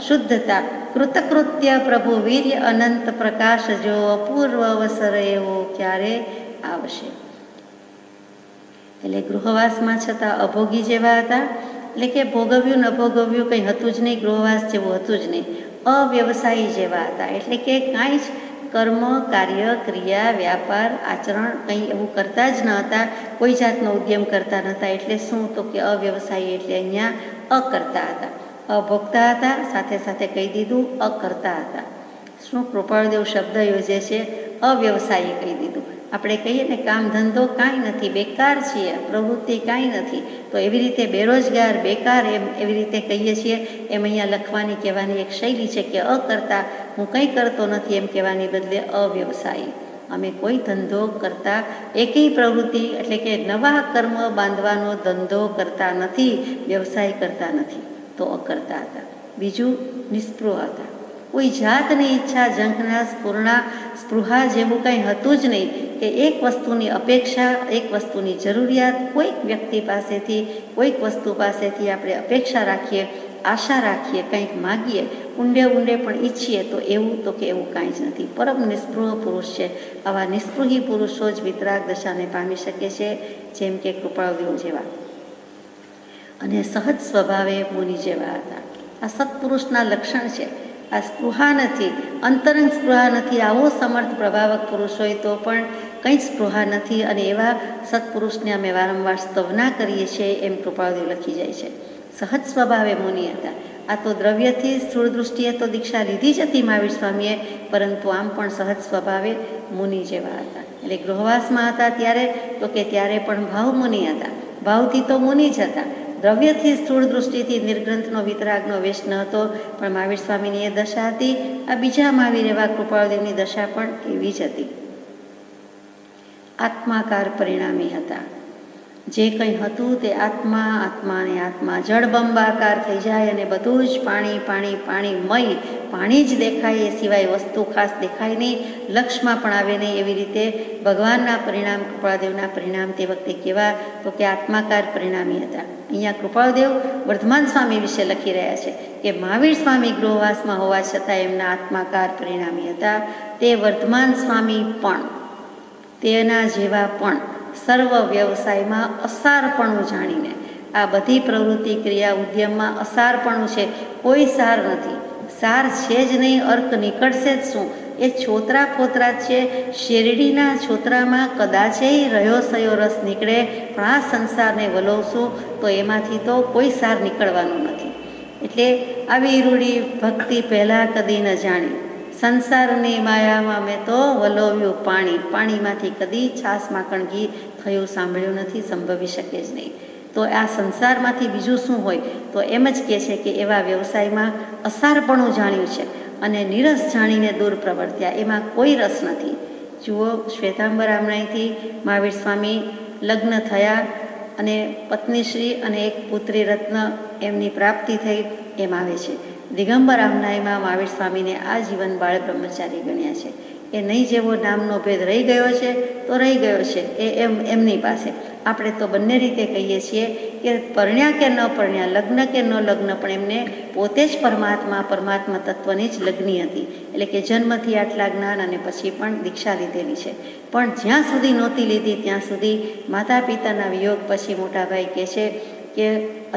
શુદ્ધતા કૃતકૃત્ય પ્રભુ વીર્ય અનંત પ્રકાશ જો અપૂર્વ અવસર એવો ક્યારે આવશે. એટલે ગૃહવાસમાં છતાં અભોગી જેવા હતા, એટલે કે ભોગવ્યું ન ભોગવ્યું કંઈ હતું જ નહીં, ગૃહવાસ જેવું હતું જ નહીં, અવ્યવસાયી જેવા હતા. એટલે કે કાંઈ જ કર્મ, કાર્ય, ક્રિયા, વ્યાપાર, આચરણ કંઈ એવું કરતા જ ન હતા, કોઈ જાતનો ઉદ્યમ કરતા નહોતા. એટલે શું? તો કે અવ્યવસાયી, એટલે અહીંયા અકર્તા હતા, અભોગતા હતા, સાથે સાથે કહી દીધું અકર્તા હતા. શું કૃપાળુદેવ શબ્દ યોજે છે? અવ્યવસાયી કહી દીધું. આપણે કહીએ ને કામ ધંધો કાંઈ નથી, બેકાર છીએ, પ્રવૃત્તિ કાંઈ નથી, તો એવી રીતે બેરોજગાર, બેકાર એવી રીતે કહીએ છીએ. એમ અહીંયા લખવાની કહેવાની એક શૈલી છે કે અકર્તા, હું કંઈ કરતો નથી એમ કહેવાની બદલે અવ્યવસાયી, અમે કોઈ ધંધો કરતા, એકેય પ્રવૃત્તિ એટલે કે નવા કર્મ બાંધવાનો ધંધો કરતા નથી, વ્યવસાય કરતા નથી, તો અકર્તા હતા. બીજું નિસ્પૃહ હતા, કોઈ જાતની ઈચ્છા, ઝંખના, સ્પૃહા જેવું કંઈ હતું જ નહીં, કે એક વસ્તુની અપેક્ષા, એક વસ્તુની જરૂરિયાત, કોઈક વ્યક્તિ પાસેથી, કોઈક વસ્તુ પાસેથી આપણે અપેક્ષા રાખીએ, આશા રાખીએ, કંઈક માગીએ, ઊંડે ઊંડે પણ ઈચ્છીએ, તો એવું કાંઈ જ નથી. પરમ નિસ્પૃહ પુરુષ છે. આવા નિસ્પૃહી પુરુષો જ વિતરાગ દશાને પામી શકે છે, જેમ કે કૃપાળુદેવ જેવા. અને સહજ સ્વભાવે મુનિ જેવા હતા. આ સત્પુરુષના લક્ષણ છે. આ સ્પૃહા નથી, અંતરંગ સ્પૃહા નથી. આવો સમર્થ પ્રભાવક પુરુષ હોય તો પણ કંઈ જ સ્પૃહા નથી. અને એવા સત્પુરુષને અમે વારંવાર સ્તવના કરીએ છીએ, એમ કૃપાળુદેવ લખી જાય છે. સહજ સ્વભાવે મુનિ હતા. આ તો દ્રવ્યથી સ્થૂળ દૃષ્ટિએ તો દીક્ષા લીધી જ હતી મહાવીર સ્વામીએ, પરંતુ આમ પણ સહજ સ્વભાવે મુનિ જેવા હતા. એટલે ગૃહવાસમાં હતા ત્યારે તો કે ત્યારે પણ ભાવ મુનિ હતા, ભાવથી તો મુનિ જ હતા. દ્રવ્યથી સ્થૂળ દૃષ્ટિથી નિર્ગ્રંથનો વિતરાગનો વેશ ન હતો, પણ મહાવીર સ્વામીની એ દશા હતી. આ બીજા મહાવીર એવા કૃપાળુદેવની દશા પણ એવી જ હતી. આત્માકાર પરિણામી હતા. જે કંઈ હતું તે આત્મા જળબંબાકાર થઈ જાય અને બધું જ પાણીમય, પાણી જ દેખાય, એ સિવાય વસ્તુ ખાસ દેખાય નહીં, લક્ષમાં પણ આવે નહીં. એવી રીતે ભગવાનના પરિણામ, કૃપાળુદેવના પરિણામ તે વખતે કેવા? તો કે આત્માકાર પરિણામી હતા. અહીંયા કૃપાળુદેવ વર્ધમાન સ્વામી વિશે લખી રહ્યા છે કે મહાવીર સ્વામી ગૃહવાસમાં હોવા છતાં એમના આત્માકાર પરિણામી હતા. તે વર્ધમાન સ્વામી પણ, તેના જેવા પણ સર્વ વ્યવસાયમાં અસારપણું જાણીને, આ બધી પ્રવૃત્તિ, ક્રિયા, ઉદ્યમમાં અસારપણું છે, કોઈ સાર નથી, સાર છે જ નહીં, અર્ક નીકળશે જ શું? એ છોતરા ફોતરા છે. શેરડીના છોતરામાં કદાચે રહ્યો સયો રસ નીકળે, પણ આ સંસારને વલોવશું તો એમાંથી તો કોઈ સાર નીકળવાનું નથી. એટલે આવી રૂઢી ભક્તિ પહેલાં કદી ન જાણી, સંસારની માયામાં મેં તો વલોવ્યું પાણીમાંથી કદી છાસ માખણ ઘી થયું સાંભળ્યું નથી, સંભવી શકે જ નહીં. તો આ સંસારમાંથી બીજું શું હોય? તો એમ જ કહે છે કે એવા વ્યવસાયમાં અસારપણું જાણ્યું છે અને નિરસ જાણીને દૂર પ્રવર્ત્યા, એમાં કોઈ રસ નથી. જુઓ, શ્વેતાંબર આમનાઈથી મહાવીર સ્વામી લગ્ન થયા અને પત્નીશ્રી અને એક પુત્રી રત્ન એમની પ્રાપ્તિ થઈ, એમ આવે છે. દિગંબર આમનાઈમાં મહાવીર સ્વામીને આજીવન બાળ બ્રહ્મચારી ગણ્યા છે. એ નહીં જેવો નામનો ભેદ રહી ગયો છે તો રહી ગયો છે, એમની પાસે. આપણે તો બંને રીતે કહીએ છીએ કે પરણ્યા કે ન પરણ્યા, લગ્ન કે ન લગ્ન, પણ એમને પોતે જ પરમાત્મા તત્વની જ લગ્ની હતી. એટલે કે જન્મથી આટલા જ્ઞાન અને પછી પણ દીક્ષા લીધેલી છે. પણ જ્યાં સુધી નહોતી લીધી ત્યાં સુધી માતા પિતાના વિયોગ પછી મોટાભાઈ કહે છે કે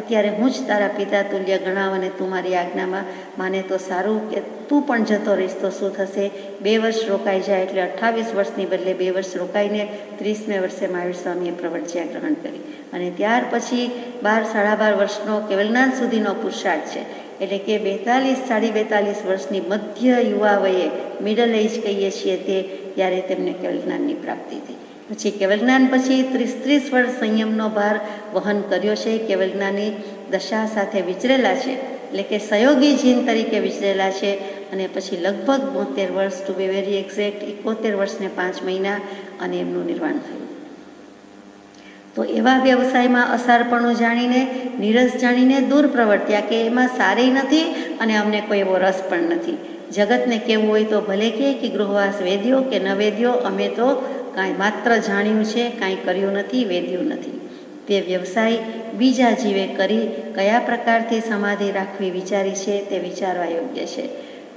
અત્યારે હું જ તારા પિતા તુલ્ય ગણાવ અને તું મારી આજ્ઞામાં માને તો સારું, કે તું પણ જતો રહીશ તો શું થશે? 2 વર્ષ રોકાઈ જાય, એટલે 28 વર્ષની બદલે 2 વર્ષ રોકાઈને 30મે વર્ષે મહાવીર સ્વામીએ પ્રવૃત્તિયા ગ્રહણ કરી. અને ત્યાર પછી 12-12.5 વર્ષનો કેવલનાથ સુધીનો પુરુષાર્થ છે. એટલે કે 42-42 વર્ષની મધ્ય યુવા વયે, મિડલ એજ કહીએ છીએ તે, ત્યારે તેમને કેવલજ્ઞાનની પ્રાપ્તિ થઈ. પછી કેવલજ્ઞાન પછી 30 વર્ષ સંયમનો ભાર વહન કર્યો છે. કેવલજ્ઞાની દશા સાથે વિચરેલા છે, એટલે કે સહયોગી જીન તરીકે વિચરેલા છે. અને પછી લગભગ 72 વર્ષ, ટુ બી વેરી એક્ઝેક્ટ 71 વર્ષને 5 મહિના, અને એમનું નિર્વાણ થયું. તો એવા વ્યવસાયમાં અસારપણું જાણીને, નિરસ જાણીને દૂર પ્રવર્ત્યા કે એમાં સારી નથી અને અમને કોઈ એવો રસ પણ નથી. જગતને કેવું હોય તો ભલે કે ગૃહવાસ વેદ્યો કે ન વેદ્યો, અમે તો કાંઈ માત્ર જાણ્યું છે, કાંઈ કર્યું નથી, વેદ્યું નથી. તે વ્યવસાય બીજા જીવે કરી કયા પ્રકારથી સમાધિ રાખવી વિચારી છે તે વિચારવા યોગ્ય છે.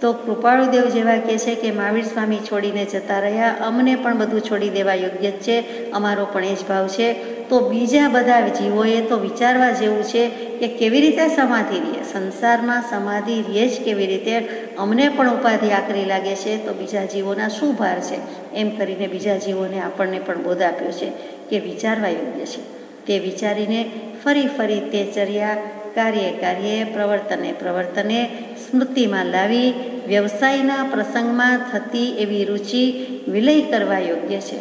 તો કૃપાળુદેવ જેવા કહે છે કે મહાવીર સ્વામી છોડીને જતા રહ્યા, અમને પણ બધું છોડી દેવા યોગ્ય જ છે, અમારો પણ એ જ ભાવ છે. તો બીજા બધા જીવોએ તો વિચારવા જેવું છે કે કેવી રીતે સમાધિ રહે, સંસારમાં સમાધિ રહે જ કેવી રીતે, અમને પણ ઉપાધિ આકરી લાગે છે તો બીજા જીવોના શું ભાર છે, એમ કરીને બીજા જીવોને આપણને પણ બોધ આપ્યો છે કે વિચારવા યોગ્ય છે. તે વિચારીને ફરી ફરી તે ચર્યા કાર્યે પ્રવર્તને સ્મૃતિમાં લાવી વ્યવસાયના પ્રસંગમાં થતી એવી રુચિ વિલય કરવા યોગ્ય છે.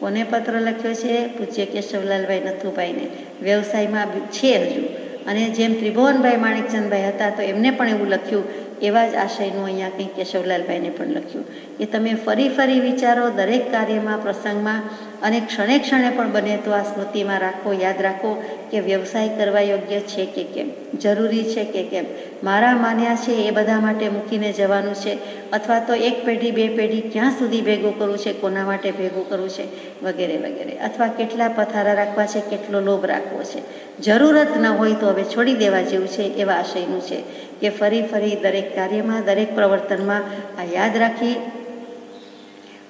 કોને પત્ર લખ્યો છે? પૂજ્ય કેશવલાલભાઈ નથુભાઈને. વ્યવસાયમાં છે હજુ, અને જેમ ત્રિભુવનભાઈ માણેકચંદભાઈ હતા તો એમને પણ એવું લખ્યું, એવા જ આશયનું અહીંયા કંઈક કેશવલાલભાઈને પણ લખ્યું કે તમે ફરી ફરી વિચારો દરેક કાર્યમાં, પ્રસંગમાં, અને ક્ષણે ક્ષણે પણ બને તો આ સ્મૃતિમાં રાખો, યાદ રાખો કે વ્યવસાય કરવા યોગ્ય છે કે કેમ, જરૂરી છે કે કેમ, મારા માન્યા છે એ બધા માટે મૂકીને જવાનું છે, અથવા તો એક પેઢી બે પેઢી ક્યાં સુધી ભેગું કરવું છે, કોના માટે ભેગું કરવું છે, વગેરે વગેરે, અથવા કેટલા પથારા રાખવા છે, કેટલો લોભ રાખવો છે, જરૂરત ન હોય તો હવે છોડી દેવા જેવું છે, એવા આશયનું છે કે ફરી ફરી દરેક કાર્યમાં, દરેક પ્રવર્તનમાં આ યાદ રાખી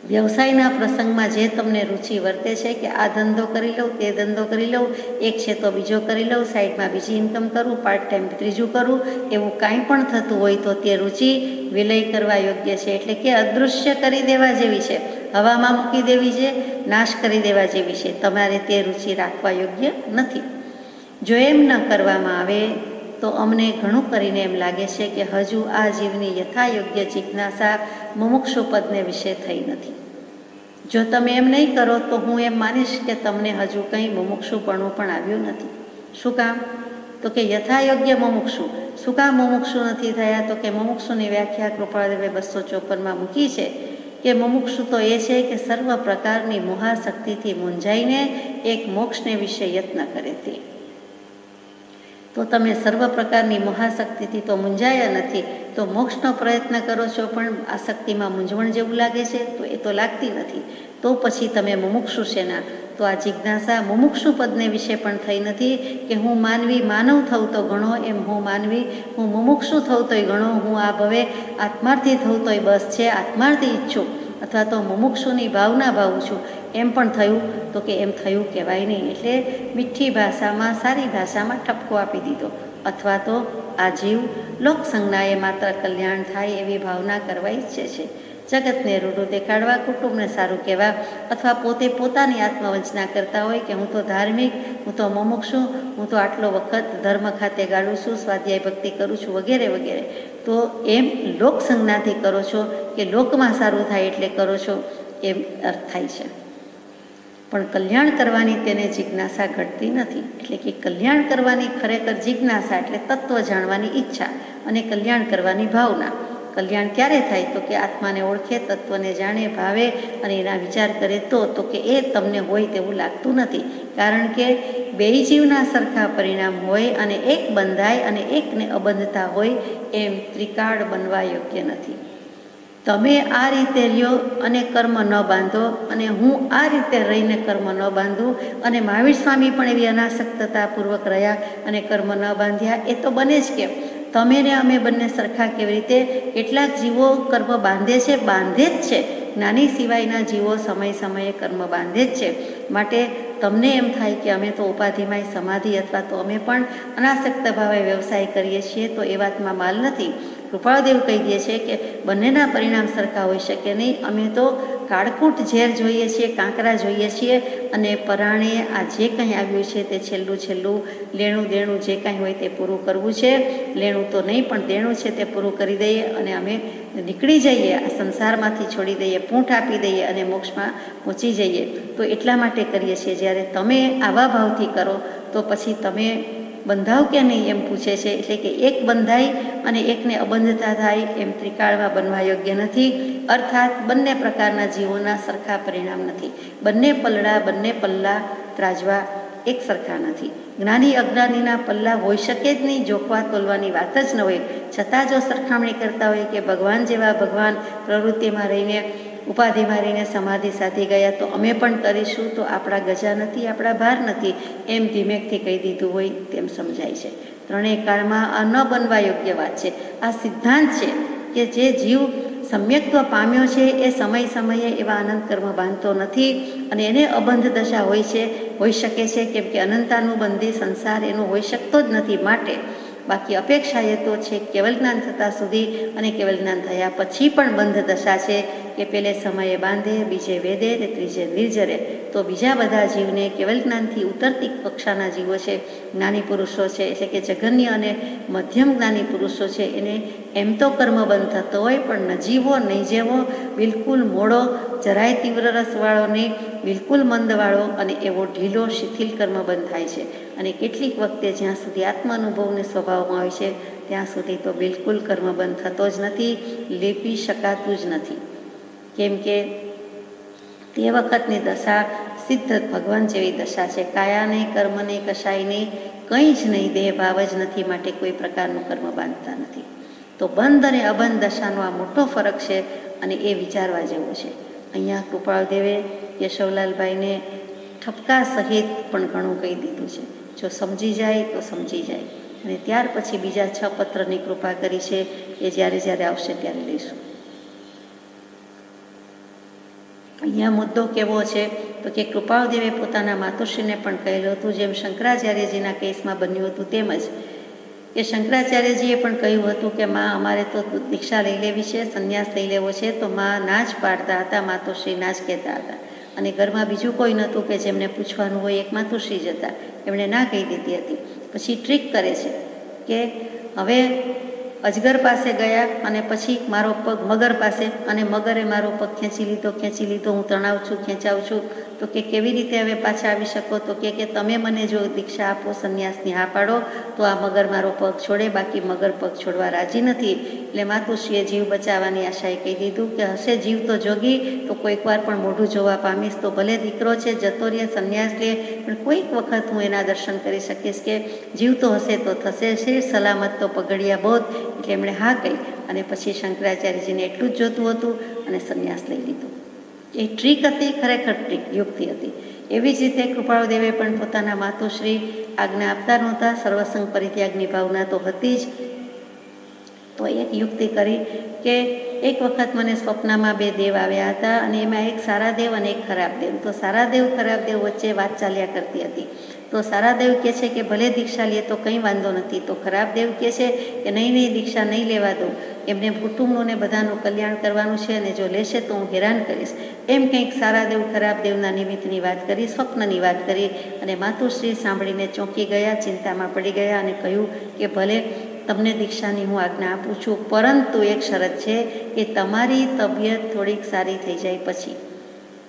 વ્યવસાયના પ્રસંગમાં જે તમને રુચિ વર્તે છે કે આ ધંધો કરી લઉં, તે ધંધો કરી લઉં, એક છે તો બીજો કરી લઉં, સાઈડમાં બીજી ઇન્કમ કરું, પાર્ટ ટાઈમ ત્રીજું કરું, એવું કાંઈ પણ થતું હોય તો તે રુચિ વિલય કરવા યોગ્ય છે. એટલે કે અદૃશ્ય કરી દેવા જેવી છે, હવામાં મૂકી દેવી છે, નાશ કરી દેવા જેવી છે. તમારે તે રુચિ રાખવા યોગ્ય નથી. જો એમ ન કરવામાં આવે તો અમને ઘણું કરીને એમ લાગે છે કે હજુ આ જીવની યથાયોગ્ય જિજ્ઞાસા મુમુક્ષુ પદને વિશે થઈ નથી. જો તમે એમ નહીં કરો તો હું એમ માનીશ કે તમને હજુ કંઈ મુમુક્ષુપણું પણ આવ્યું નથી. શું કામ? તો કે યથાયોગ્ય મુમુક્ષુ. શું કામ મુમુક્ષુ નથી થયા? તો કે મુમુક્ષુની વ્યાખ્યા કૃપાળુદેવે 254માં મૂકી છે કે મુમુક્ષુ તો એ છે કે સર્વ પ્રકારની મોહાશક્તિથી મૂંઝાઈને એક મોક્ષને વિશે યત્ન કરે તે. તો તમે સર્વ પ્રકારની મહાશક્તિથી તો મૂંઝાયા નથી, તો મોક્ષનો પ્રયત્ન કરો છો પણ આસક્તિમાં મૂંઝવણ જેવું લાગે છે, તો એ તો લાગતી નથી. તો પછી તમે મુમુક્ષુ છે ના? તો આ જિજ્ઞાસા મુમુક્ષુ પદને વિશે પણ થઈ નથી કે હું માનવી માનવ થવું તો ઘણો, એમ હું માનવી હું મુમુક્ષુ થવું તોય ઘણો, હું આ ભવે આત્માર્થી થવું તોય બસ છે, આત્માર્થી ઈચ્છું, અથવા તો મુમુક્ષુની ભાવના ભાવું છું, એમ પણ થયું? તો કે એમ થયું કહેવાય નહીં. એટલે મીઠી ભાષામાં, સારી ભાષામાં ઠપકો આપી દીધો. અથવા તો આ જીવ લોકસંજ્ઞાએ માત્ર કલ્યાણ થાય એવી ભાવના કરવા ઈચ્છે છે, જગતને રૂડું દેખાડવા, કુટુંબને સારું કહેવા, અથવા પોતે પોતાની આત્મવંચના કરતા હોય કે હું તો ધાર્મિક, હું તો મુમુક્ષુ, હું તો આટલો વખત ધર્મ ખાતે ગાળું છું, સ્વાધ્યાય ભક્તિ કરું છું, વગેરે વગેરે. તો એમ લોકસંજ્ઞાથી કરો છો કે લોકમાં સારું થાય એટલે કરો છો, એમ અર્થ થાય છે. પણ કલ્યાણ કરવાની તેને જિજ્ઞાસા ઘટતી નથી. એટલે કે કલ્યાણ કરવાની ખરેખર જિજ્ઞાસા એટલે તત્વ જાણવાની ઈચ્છા અને કલ્યાણ કરવાની ભાવના. કલ્યાણ ક્યારે થાય? તો કે આત્માને ઓળખે, તત્વને જાણે, ભાવે અને એના વિચાર કરે તો કે એ તમને હોય તેવું લાગતું નથી. કારણ કે બેય જીવના સરખા પરિણામ હોય અને એક બંધાય અને એકને અબંધતા હોય એમ ત્રિકાળ બનવા યોગ્ય નથી. તમે આ રીતે રહ્યો અને કર્મ ન બાંધો, અને હું આ રીતે રહીને કર્મ ન બાંધું, અને મહાવીર સ્વામી પણ એવી અનાસક્તતાપૂર્વક રહ્યા અને કર્મ ન બાંધ્યા, એ તો બને જ કેમ? તમે ને અમે બંને સરખા કેવી રીતે? કેટલાક જીવો કર્મ બાંધે છે, બાંધે જ છે. જ્ઞાની સિવાયના જીવો સમય સમયે કર્મ બાંધે જ છે. માટે તમને એમ થાય કે અમે તો ઉપાધિમાં સમાધિ, અથવા તો અમે પણ અનાસક્ત ભાવે વ્યવસાય કરીએ છીએ, તો એ વાતમાં માલ નથી. કૃપાળુદેવ કહી દે છે કે બંનેના પરિણામ સરખા હોઈ શકે નહીં. અમે તો કાળકૂટ ઝેર જોઈએ છીએ, કાંકરા જોઈએ છીએ, અને પરાણે આ જે કંઈ આવ્યું છે તે છેલ્લું લેણું દેણું જે કાંઈ હોય તે પૂરું કરવું છે. લેણું તો નહીં પણ દેણું છે તે પૂરું કરી દઈએ અને અમે નીકળી જઈએ, આ સંસારમાંથી છોડી દઈએ, પૂંઠ આપી દઈએ અને મોક્ષમાં પહોંચી જઈએ. તો એટલા માટે કરીએ છીએ. જ્યારે તમે આવા ભાવથી કરો તો પછી તમે બંધાવ કે નહીં એમ પૂછે છે. એટલે કે એક બંધાય અને એકને અબંધતા થાય એમ ત્રિકાળમાં બનવા યોગ્ય નથી. અર્થાત બંને પ્રકારના જીવોના સરખા પરિણામ નથી. બંને પલ્લા ત્રાજવા એક સરખા નથી. જ્ઞાની અજ્ઞાનીના પલ્લા હોઈ શકે જ નહીં, જોખવા તોલવાની વાત જ ન હોય. છતાં જો સરખામણી કરતા હોય કે ભગવાન જેવા ભગવાન પ્રવૃત્તિમાં રહીને ઉપાધિ મારીને સમાધિ સાધી ગયા તો અમે પણ કરીશું, તો આપણા ગજા નથી, આપણા ભાર નથી, એમ ધીમેકથી કહી દીધું હોય તેમ સમજાય છે. ત્રણેય કાળમાં આ ન બનવા યોગ્ય વાત છે. આ સિદ્ધાંત છે કે જે જીવ સમ્યક્ત્વ પામ્યો છે એ સમય સમયે એવા અનંત કર્મ બાંધતો નથી અને એને અબંધ દશા હોઈ શકે છે, કેમ કે અનંતાનુબંધી સંસાર એનો હોઈ શકતો જ નથી. માટે બાકી અપેક્ષા એ તો છે કેવલ જ્ઞાન થતાં સુધી અને કેવલ જ્ઞાન થયા પછી પણ બંધ દશા છે કે પેલે સમયે બાંધે, બીજે વેદે ને ત્રીજે નિર્જરે. તો બીજા બધા જીવને કેવલ જ્ઞાનથી ઉતરતી કક્ષાના જીવો છે, જ્ઞાની પુરુષો છે, એટલે કે જઘન્ય અને મધ્યમ જ્ઞાની પુરુષો છે, એને એમ તો કર્મ બંધ થતો હોય પણ નજીવો નહીં જેવો, બિલકુલ મોડો, જરાય તીવ્ર રસવાળો નહીં, બિલકુલ મંદવાળો અને એવો ઢીલો શિથિલ કર્મ બંધ થાય છે. અને કેટલીક વખતે જ્યાં સુધી આત્માનુભવને સ્વભાવમાં હોય છે ત્યાં સુધી તો બિલકુલ કર્મ બંધ થતો જ નથી, લેપી શકાતું જ નથી. કેમ કે તે વખતની દશા સિદ્ધ ભગવાન જેવી દશા છે. કાયા નહીં, કર્મ નહીં, કશાય નહીં, કંઈ જ નહીં, દેહ ભાવ જ નથી, માટે કોઈ પ્રકારનું કર્મ બાંધતા નથી. તો બંધ અને અબંધ દશાનો આ મોટો ફરક છે અને એ વિચારવા જેવો છે. અહીંયા કૃપાળદેવે કેશવલાલભાઈને ઠપકા સહિત પણ ઘણું કહી દીધું છે. જો સમજી જાય તો સમજી જાય. અને ત્યાર પછી બીજા 6 પત્રની કૃપા કરી છે, એ જ્યારે જ્યારે આવશે ત્યારે લઈશું. અહીંયા મુદ્દો કેવો છે તો કે કૃપાળદેવે પોતાના માતુશ્રીને પણ કહેલું હતું, જેમ શંકરાચાર્યજીના કેસમાં બન્યું હતું તેમજ કે શંકરાચાર્યજીએ પણ કહ્યું હતું કે માં અમારે તો દીક્ષા લઈ લેવી છે, સંન્યાસ લઈ લેવો છે. તો માં ના જ પાડતા હતા, માતુશ્રી ના જ કહેતા હતા. અને ઘરમાં બીજું કોઈ નહોતું કે જેમને પૂછવાનું હોય, એક માતુશ્રી જ હતા, એમણે ના કહી દીધી હતી. પછી ટ્રીક કરે છે કે હવે અજગર પાસે ગયા અને પછી મારો પગ મગર પાસે, અને મગરે મારો પગ ખેંચી લીધો, હું તણાવ છું, ખેંચાવું છું. તો કે કેવી રીતે હવે પાછા આવી શકો? તો કે તમે મને જો દીક્ષા આપો, સંન્યાસની હા પાડો તો આ મગર મારો પગ છોડે, બાકી મગર પગ છોડવા રાજી નથી. એટલે માતુશ્રીએ જીવ બચાવવાની આશાએ કહી દીધું કે હશે જીવ તો જોગી, તો કોઈક વાર પણ મોઢું જોવા પામીશ, તો ભલે દીકરો છે જતો રહે, સંન્યાસ લે, પણ કોઈક વખત હું એના દર્શન કરી શકીશ, કે જીવ તો હશે તો થશે, છે સલામત તો પગડિયા બોધ. એટલે એમણે હા કહી અને પછી શંકરાચાર્યજીને એટલું જ જોતું હતું અને સંન્યાસ લઈ લીધો. એ ટ્રીક હતી, ખરેખર ટ્રીક, યુક્તિ હતી. એવી જ રીતે કૃપાળદેવે પણ પોતાના માતુશ્રી આજ્ઞા આપતા નહોતા, સર્વસંગ પરિત્યાગની ભાવના તો હતી જ. તો એક યુક્તિ કરી કે એક વખત મને સ્વપ્નમાં 2 દેવ આવ્યા હતા અને એમાં એક સારા દેવ અને એક ખરાબ દેવ. તો સારા દેવ ખરાબ દેવ વચ્ચે વાત ચાલ્યા કરતી હતી. તો સારા દેવ કહે છે કે ભલે દીક્ષા લે તો કંઈ વાંધો નથી. તો ખરાબ દેવ કહે છે કે નહીં, દીક્ષા નહીં લેવા દો, એમને કુટુંબનું ને બધાનું કલ્યાણ કરવાનું છે અને જો લેશે તો હું હેરાન કરીશ. એમ કંઈક સારા દેવ ખરાબ દેવના નિમિત્તની વાત કરી, સ્વપ્નની વાત કરી. અને માતુશ્રી સાંભળીને ચોંકી ગયા, ચિંતામાં પડી ગયા અને કહ્યું કે ભલે તમને દીક્ષાની હું આજ્ઞા આપું છું, પરંતુ એક શરત છે કે તમારી તબિયત થોડીક સારી થઈ જાય પછી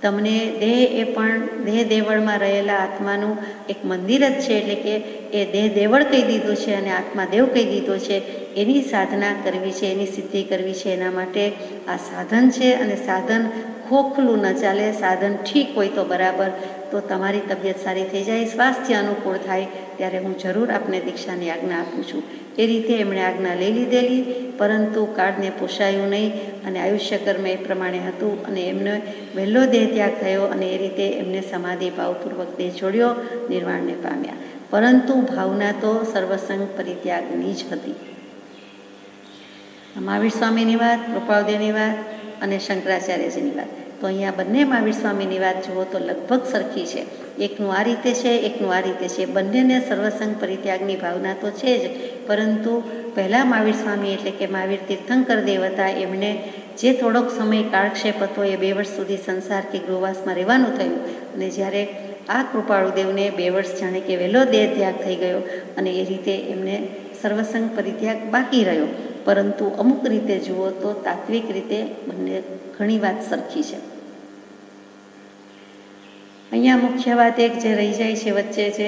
તમને દેહ એ પણ દેહ દેવળમાં રહેલા આત્માનું એક મંદિર જ છે, એટલે કે એ દેહ દેવળ કહી દીધું છે અને આત્મા દેવ કહી દીધો છે, એની સાધના કરવી છે, એની સિદ્ધિ કરવી છે. એના માટે આ સાધન છે અને સાધન ખોખલું ન ચાલે, સાધન ઠીક હોય તો બરાબર, તો તમારી તબિયત સારી થઈ જાય, સ્વાસ્થ્ય અનુકૂળ થાય, ત્યારે હું જરૂર આપને દીક્ષાની આજ્ઞા આપું છું. એ રીતે એમણે આજ્ઞા લઈ લીધેલી, પરંતુ કાળને પોષાયું નહીં અને આયુષ્ય કર્મ એ પ્રમાણે હતું અને એમને વહેલો દેહ ત્યાગ થયો અને એ રીતે એમને સમાધિ ભાવપૂર્વક દેહ છોડ્યો, નિર્વાણને પામ્યા. પરંતુ ભાવના તો સર્વસંગ પરિત્યાગની જ હતી. મહાવીર સ્વામીની વાત, કૃપાળદેવની વાત અને શંકરાચાર્યજીની વાત. તો અહીંયા બંને મહાવીર સ્વામીની વાત જુઓ તો લગભગ સરખી છે. એકનું આ રીતે છે, એકનું આ રીતે છે. બંનેને સર્વસંગ પરિત્યાગની ભાવના તો છે જ, પરંતુ પહેલાં મહાવીર સ્વામી એટલે કે મહાવીર તીર્થંકર દેવ હતા, એમણે જે થોડોક સમય કાળક્ષેપ હતો એ 2 વર્ષ સુધી સંસાર કે ગૃહવાસમાં રહેવાનું થયું. અને જ્યારે આ કૃપાળુદેવને 2 વર્ષ જાણે કે વહેલો દેહ ત્યાગ થઈ ગયો અને એ રીતે એમને સર્વસંગ પરિત્યાગ બાકી રહ્યો. પરંતુ અમુક રીતે જુઓ તો તાત્વિક રીતે બંને ઘણી વાત સરખી છે. અહીંયા મુખ્ય વાત એક જે રહી જાય છે વચ્ચે છે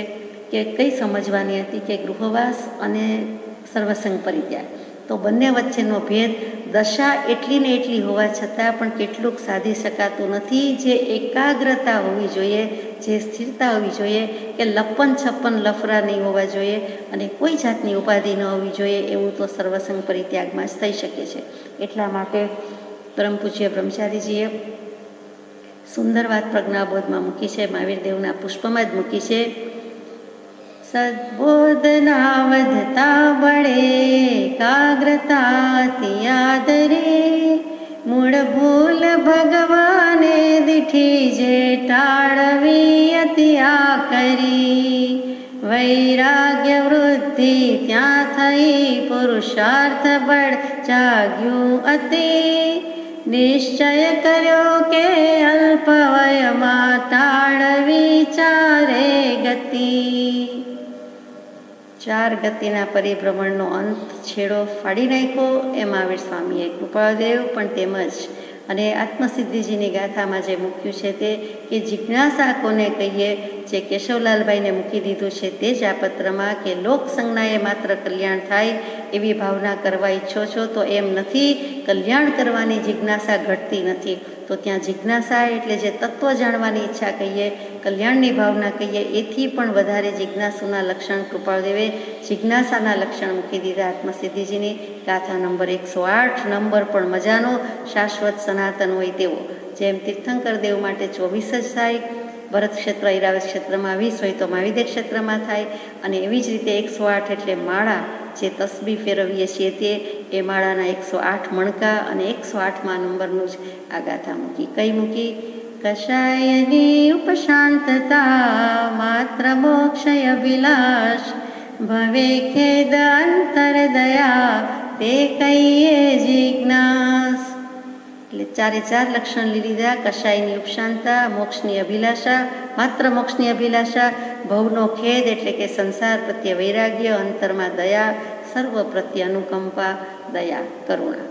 કે કઈ સમજવાની હતી કે ગૃહવાસ અને સર્વસંગ પરિત્યાગ. તો બંને વચ્ચેનો ભેદ દશા એટલી ને એટલી હોવા છતાં પણ કેટલુંક સાધી શકાતું નથી. જે એકાગ્રતા હોવી જોઈએ, જે સ્થિરતા હોવી જોઈએ, કે લપન છપ્પન લફરા નહીં હોવા જોઈએ અને કોઈ જાતની ઉપાધિ ન હોવી જોઈએ, એવું તો સર્વસંગ પરિત્યાગમાં જ થઈ શકે છે. એટલા માટે પરમ પૂજ્ય બ્રહ્મચારીજીએ સુંદર વાત પ્રજ્ઞાબોધમાં મૂકી છે, મહાવીર દેવના પુષ્પમાં જ મૂકી છે. સદબોધના વધતા બળે એકાગ્રતા યાદ રે, મૂળ ભૂલ ભગવાને દીઠી જે ટાળવી અત્યા કરી. વૈરાગ્ય વૃદ્ધિ ત્યાં થઈ પુરુષાર્થ બળ જાગ્યું અતિ, નિશ્ચય કર્યો કે અલ્પ વયમાં ટાળવી ચારે ગતિ. ચાર ગતિના પરિભ્રમણનો અંત છેડો ફાડી નાખ્યો એ મહાવીર સ્વામીએ કૃપાદેવ પણ તેમજ અને આત્મસિદ્ધિજીની ગાથામાં જે મૂક્યું છે તે કે જિજ્ઞાસા કોને કહીએ, જે કેશવલાલભાઈને મૂકી દીધું છે તે જ આ પત્રમાં કે લોક સંજ્ઞાએ માત્ર કલ્યાણ થાય એવી ભાવના કરવા ઈચ્છો છો તો એમ નથી, કલ્યાણ કરવાની જિજ્ઞાસા ઘટતી નથી. તો ત્યાં જિજ્ઞાસા એટલે જે તત્વ જાણવાની ઈચ્છા કહીએ, કલ્યાણની ભાવના કહીએ, એથી પણ વધારે જિજ્ઞાસુના લક્ષણ કૃપાદેવે જિજ્ઞાસાના લક્ષણ મૂકી દીધા આત્મસિદ્ધિજીની ગાથા નંબર 108. નંબર પણ મજાનો, શાશ્વત સનાતન હોય તેવો. જેમ તીર્થંકર દેવ માટે 24 જ થાય, ભરત ક્ષેત્ર ઐરાવત ક્ષેત્રમાં 20 હોય તો મહાવિદ્ય ક્ષેત્રમાં થાય. અને એવી જ રીતે 108 એટલે માળા, જે તસબી ફેરવીએ છીએ તે એ માળાના 108 મણકા અને 108મા નંબરનું જ આ ગાથા મૂકી. કઈ મૂકી? કષાયની ઉપશાંતતા માત્ર મોક્ષય અભિલાષ, ભવે ખેદ અંતર દયા તે કહીએ જિજ્ઞાસ. એટલે ચારે ચાર લક્ષણ લીધા. કષાયની ઉપશાંતતા, મોક્ષની અભિલાષા, માત્ર મોક્ષની અભિલાષા, ભવનો ખેદ એટલે કે સંસાર પ્રત્યે વૈરાગ્ય, અંતરમાં દયા, સર્વ પ્રત્યે અનુકંપા, દયા, કરુણા.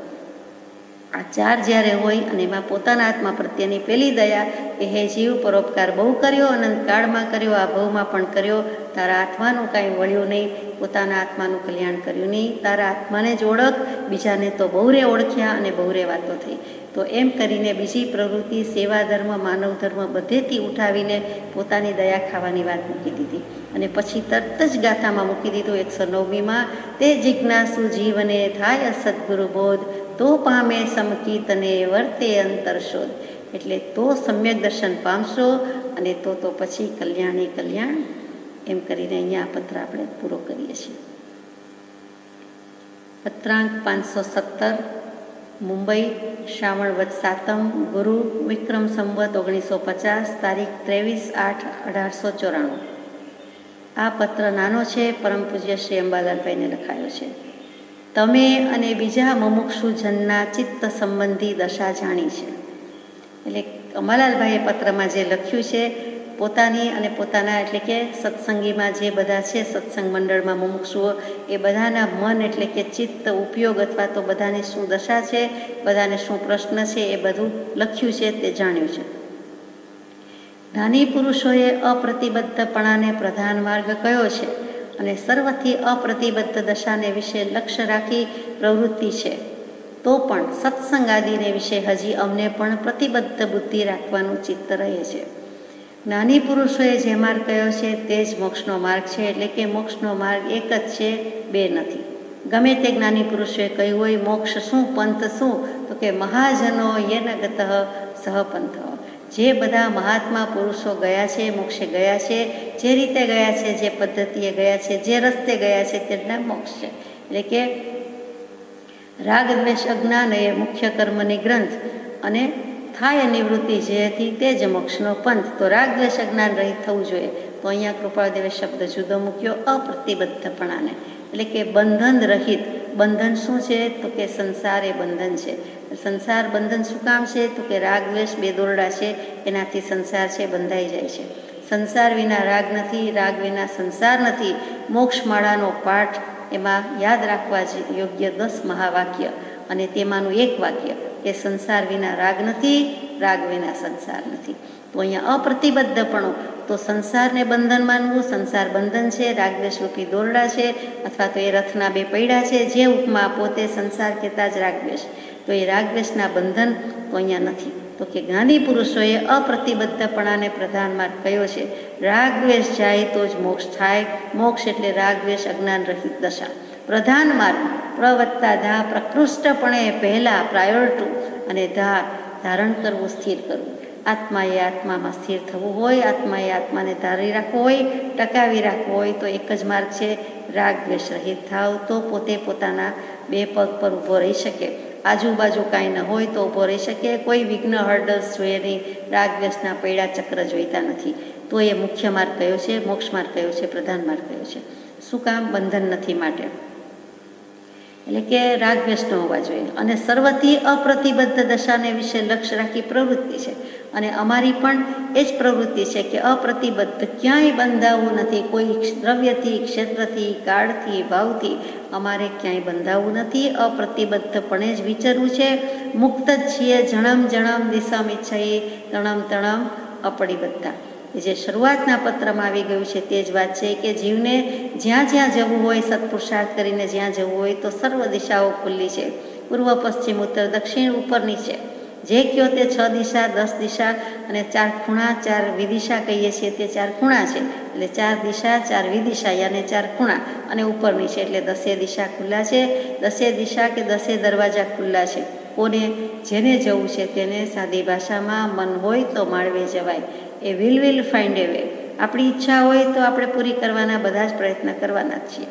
આ ચાર જ્યારે હોય અને એમાં પોતાના આત્મા પ્રત્યેની પેલી દયા કે હે જીવ, પરોપકાર બહુ કર્યો, અનંત કાળમાં કર્યો, આ ભવમાં પણ કર્યો, તારા આત્માનું કાંઈ વળ્યું નહીં, પોતાના આત્માનું કલ્યાણ કર્યું નહીં, તારા આત્માને જ ઓળખ, બીજાને તો બહુ રે ઓળખ્યા અને બહુ રે વાતો થઈ. તો એમ કરીને બીજી પ્રવૃત્તિ, સેવા ધર્મ, માનવ ધર્મ બધેથી ઉઠાવીને પોતાની દયા ખાવાની વાત મૂકી દીધી. અને પછી તરત જ ગાથામાં મૂકી દીધું 109મીમાં, તે જિજ્ઞાસુ જીવને થાય સદગુરુ બોધ, તો પામે સમકીતને વર્તે અંતર શોધ. એટલે તો સમ્યક દર્શન પામશો અને તો પછી કલ્યાણી કલ્યાણ. એમ કરીને અહીંયા આ પત્ર આપણે પૂરો કરીએ છીએ. પત્રાંક 517, મુંબઈ, શ્રાવણ વદ 7મ, ગુરુ, વિક્રમ સંવત 1950, તારીખ 23/8/1894. આ પત્ર નાનો છે, પરમ પૂજ્ય શ્રી અંબાલાલભાઈને લખાયો છે. તમે અને બીજા મુમુક્ષુજનના ચિત્ત સંબંધી દશા જાણી છે. એટલે અંબાલાલભાઈએ પત્રમાં જે લખ્યું છે, પોતાની અને પોતાના એટલે કે સત્સંગીમાં જે બધા છે, સત્સંગ મંડળમાં મુમુક્ષુઓ, એ બધાના મન એટલે કે ચિત્ત ઉપયોગ અથવા તો બધાની શું દશા છે, બધાને શું પ્રશ્ન છે, એ બધું લખ્યું છે, તે જાણ્યું છે. જ્ઞાની પુરુષોએ અપ્રતિબદ્ધપણાને પ્રધાન માર્ગ કયો છે અને સર્વથી અપ્રતિબદ્ધ દશાને વિશે લક્ષ્ય રાખી પ્રવૃત્તિ છે. તો પણ સત્સંગ આદિને વિશે હજી અમને પણ પ્રતિબદ્ધ બુદ્ધિ રાખવાનું ચિત્ત રહે છે. જ્ઞાની પુરુષોએ જે માર્ગ કયો છે તે જ મોક્ષનો માર્ગ છે. એટલે કે મોક્ષનો માર્ગ એક જ છે, બે નથી. ગમે તે જ્ઞાની પુરુષોએ કહ્યું હોય મોક્ષ શું, પંથ શું, તો કે મહાજનો યેન ગતઃ સહપંથ. જે બધા મહાત્મા પુરુષો ગયા છે, મોક્ષે ગયા છે, જે રીતે ગયા છે, જે પદ્ધતિએ ગયા છે, જે રસ્તે ગયા છે, તેના મોક્ષ છે. એટલે કે રાગ દ્વેષ અજ્ઞાન એ મુખ્ય કર્મની ગ્રંથ અને થાય નિવૃત્તિ જે હતી તે જ મોક્ષનો પંથ. તો રાગ દ્વેષ અજ્ઞાન રહિત થવું જોઈએ. તો અહીંયા કૃપાળદેવે શબ્દ જુદો મૂક્યો, અપ્રતિબદ્ધપણાને. એટલે કે બંધન રહિત. બંધન શું છે? તો કે સંસાર એ બંધન છે. સંસાર બંધન શું કામ છે? તો કે રાગ દ્વેષ બે દોરડા છે, એનાથી સંસાર છે બંધાઈ જાય છે. સંસાર વિના રાગ નથી, રાગ વિના સંસાર નથી. મોક્ષમાળાનો પાઠ, એમાં યાદ રાખવા યોગ્ય 10 મહાવાક્ય અને તેમાંનું એક વાક્ય કે સંસાર વિના રાગ નથી, રાગ વિના સંસાર નથી. તો અહીંયા અપ્રતિબદ્ધપણું, તો સંસારને બંધન માનવું, સંસાર બંધન છે, રાગદ્વેષ રૂપી દોરડા છે, અથવા તો એ રથના બે પૈડા છે, જે ઉપમા પોતે સંસાર કહેતા જ રાગદ્વેષ. તો એ રાગદ્વેષના બંધન તો અહીંયા નથી. તો કે જ્ઞાની પુરુષોએ અપ્રતિબદ્ધપણાને પ્રધાન માર્ગ કયો છે. રાગદ્વેષ જાય તો જ મોક્ષ થાય. મોક્ષ એટલે રાગદ્વેષ અજ્ઞાન રહિત દશા. પ્રધાન માર્ગ, પ્રવત્તા ધા, પ્રકૃષ્ટપણે પહેલાં પ્રાયોર ટુ, અને ધા ધારણ કરવું, સ્થિર કરવું. આત્માએ આત્મામાં સ્થિર થવું હોય, આત્માએ આત્માને ધારી રાખવો હોય, ટકાવી રાખવો હોય તો એક જ માર્ગ છે, રાગ દ્વેષ રહિત થાવ. તો પોતે પોતાના બે પગ પર ઊભો રહી શકે. આજુબાજુ કાંઈ ન હોય તો ઊભો રહી શકે. કોઈ વિઘ્ન હર્ડલ્સ જોઈએ નહીં, રાગ દ્વેષના પૈડા ચક્ર જોઈતા નથી. તો એ મુખ્ય માર્ગ કયો છે? મોક્ષ માર્ગ કયો છે? પ્રધાન માર્ગ કયો છે? શું કામ? બંધન નથી માટે. એટલે કે રાગ દ્વેષ ન હોવા જોઈએ. અને સર્વથી અપ્રતિબદ્ધ દશાને વિશે લક્ષ્ય રાખી પ્રવૃત્તિ છે. અને અમારી પણ એ જ પ્રવૃત્તિ છે કે અપ્રતિબદ્ધ, ક્યાંય બંધાવવું નથી. કોઈ દ્રવ્યથી, ક્ષેત્રથી, કાળથી, ભાવથી અમારે ક્યાંય બંધાવવું નથી. અપ્રતિબદ્ધપણે જ વિચરવું છે. મુક્ત જ છીએ. જણમ જણમ દિશામ ઈચ્છાએ તણમ તણમ અપરિબદ્ધા. જે શરૂઆતના પત્રમાં આવી ગયું છે તે જ વાત છે કે જીવને જ્યાં જ્યાં જવું હોય, સત્પુરુષાર્થ કરીને જ્યાં જવું હોય તો સર્વ દિશાઓ ખુલ્લી છે. પૂર્વ, પશ્ચિમ, ઉત્તર, દક્ષિણ, ઉપર, નીચે. જે કયો તે 6 દિશા, 10 દિશા અને 4 ખૂણા, 4 વિદિશા કહીએ છીએ તે 4 ખૂણા છે. એટલે 4 દિશા, 4 વિદિશા અને 4 ખૂણા અને ઉપર નીચે એટલે 10 દિશા ખુલ્લા છે. 10 દિશા કે 10 દરવાજા ખુલ્લા છે. કોને? જેને જવું છે તેને. સાદી ભાષામાં મન હોય તો માળવે જવાય. એ વિલ ફાઇન્ડ એ વે. આપણી ઈચ્છા હોય તો આપણે પૂરી કરવાના બધા જ પ્રયત્ન કરવાના જ છીએ.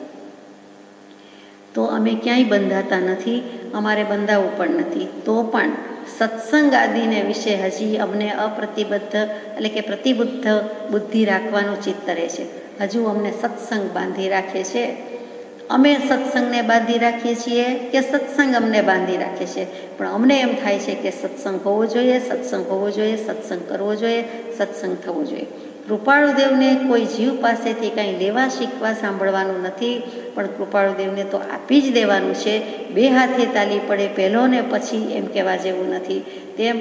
તો અમે ક્યાંય બંધાતા નથી, અમારે બંધાવવું પણ નથી. તો પણ સત્સંગ આદિને વિશે હજી અમને અપ્રતિબદ્ધ એટલે કે પ્રતિબુદ્ધ બુદ્ધિ રાખવાનું ચિત્ત રહે છે. હજુ અમને સત્સંગ બાંધી રાખે છે. અમે સત્સંગને બાંધી રાખીએ છીએ કે સત્સંગ અમને બાંધી રાખે છે? પણ અમને એમ થાય છે કે સત્સંગ હોવો જોઈએ, સત્સંગ હોવો જોઈએ, સત્સંગ કરવો જોઈએ, સત્સંગ થવો જોઈએ. કૃપાળુદેવને કોઈ જીવ પાસેથી કંઈ લેવા શીખવા સાંભળવાનું નથી, પણ કૃપાળુદેવને તો આપી જ દેવાનું છે. બે હાથે તાલી પડે પહેલો ને પછી એમ કહેવા જેવું નથી. તેમ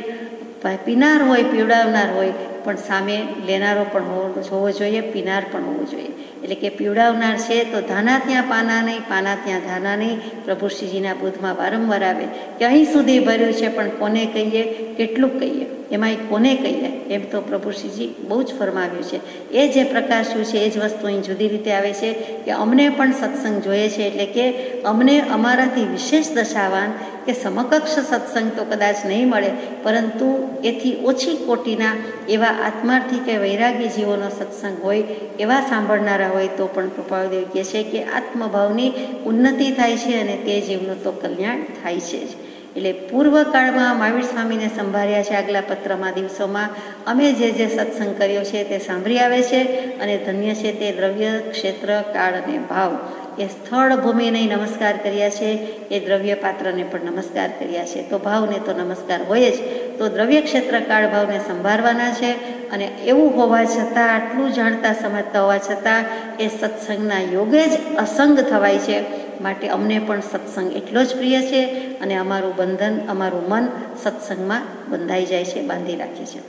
પીનાર હોય, પીવડાવનાર હોય, પણ સામે લેનારો પણ હોવો જોઈએ, પીનાર પણ હોવો જોઈએ. એટલે કે પીવડાવનાર છે તો ધાના ત્યાં પાના નહીં, પાના ત્યાં ધાના નહીં. પ્રભુ શ્રીજીના બુદ્ધમાં વારંવાર આવે કે અહીં સુધી ભર્યું છે પણ કોને કહીએ, કેટલું કહીએ, એમાંય કોને કહીએ, એમ તો પ્રભુ શ્રીજી બહુ જ ફરમાવ્યું છે. એ જે પ્રકાશ્યું છે એ જ વસ્તુ અહીં જુદી રીતે આવે છે કે અમને પણ સત્સંગ જોઈએ છે. એટલે કે અમને અમારાથી વિશેષ દશાવાન કે સમકક્ષ સત્સંગ તો કદાચ નહીં મળે, પરંતુ એથી ઓછી કોટીના એવા આત્માર્થી કે વૈરાગી જીવોનો સત્સંગ હોય, એવા સાંભળનારા હોય તો પણ કૃપાળુદેવ કહે છે કે આત્મભાવની ઉન્નતિ થાય છે અને તે જીવનું તો કલ્યાણ થાય છે જ. એટલે પૂર્વકાળમાં મહાવીર સ્વામીને સંભાળ્યા છે. આગલા પત્રમાં દિવસોમાં અમે જે સત્સંગ કર્યો છે તે સાંભળી આવે છે અને ધન્ય છે તે દ્રવ્ય, ક્ષેત્ર, કાળ અને ભાવ. એ સ્થળ ભૂમિને નમસ્કાર કર્યા છે, એ દ્રવ્ય પાત્રને પણ નમસ્કાર કર્યા છે. તો ભાવને તો નમસ્કાર હોય જ. તો દ્રવ્ય, ક્ષેત્ર, કાળ, ભાવને સંભાળવાના છે. અને એવું હોવા છતાં, આટલું જાણતા સમજતા હોવા છતાં એ સત્સંગના યોગે જ અસંગ થવાય છે. માટે અમને પણ સત્સંગ એટલો જ પ્રિય છે અને અમારું બંધન, અમારું મન સત્સંગમાં બંધાઈ જાય છે, બાંધી રાખે છે.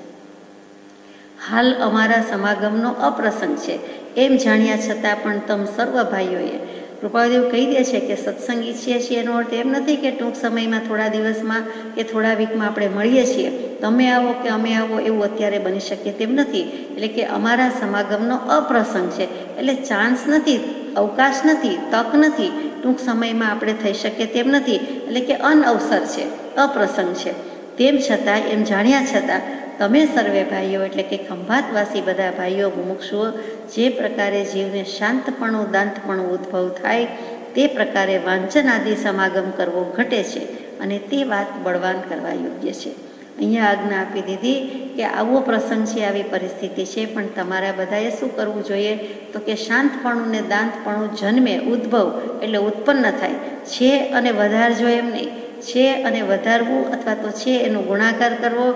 હાલ અમારા સમાગમનો અપ્રસંગ છે એમ જાણ્યા છતાં પણ તમ સર્વ ભાઈઓએ, કૃપાળુદેવ કહી દે છે કે સત્સંગ ઈચ્છીએ છીએ એનો અર્થ એમ નથી કે ટૂંક સમયમાં, થોડા દિવસમાં કે થોડા વીકમાં આપણે મળીએ છીએ, તમે આવો કે અમે આવો એવું અત્યારે બની શકે તેમ નથી. એટલે કે અમારા સમાગમનો અપ્રસંગ છે. એટલે ચાન્સ નથી, અવકાશ નથી, તક નથી, ટૂંક સમયમાં આપણે થઈ શકે તેમ નથી. એટલે કે અનઅવસર છે, અપ્રસંગ છે. તેમ છતાં, એમ જાણ્યા છતાં તમે સર્વે ભાઈઓ એટલે કે ખંભાતવાસી બધા ભાઈઓ મુમુક્ષુઓ જે પ્રકારે જીવને શાંતપણું, દાંતપણું ઉદ્ભવ થાય તે પ્રકારે વાંચન આદિ સમાગમ કરવો ઘટે છે અને તે વાત બળવાન કરવા યોગ્ય છે. અહીંયા આજ્ઞા આપી દીધી કે આવો પ્રસંગ છે, આવી પરિસ્થિતિ છે, પણ તમારા બધાએ શું કરવું જોઈએ? તો કે શાંતપણું ને દાંતપણું જન્મે, ઉદ્ભવ એટલે ઉત્પન્ન થાય છે અને વધારજો એમ નહીં. છે અને વધારવું અથવા તો છે એનો ગુણાકાર કરવો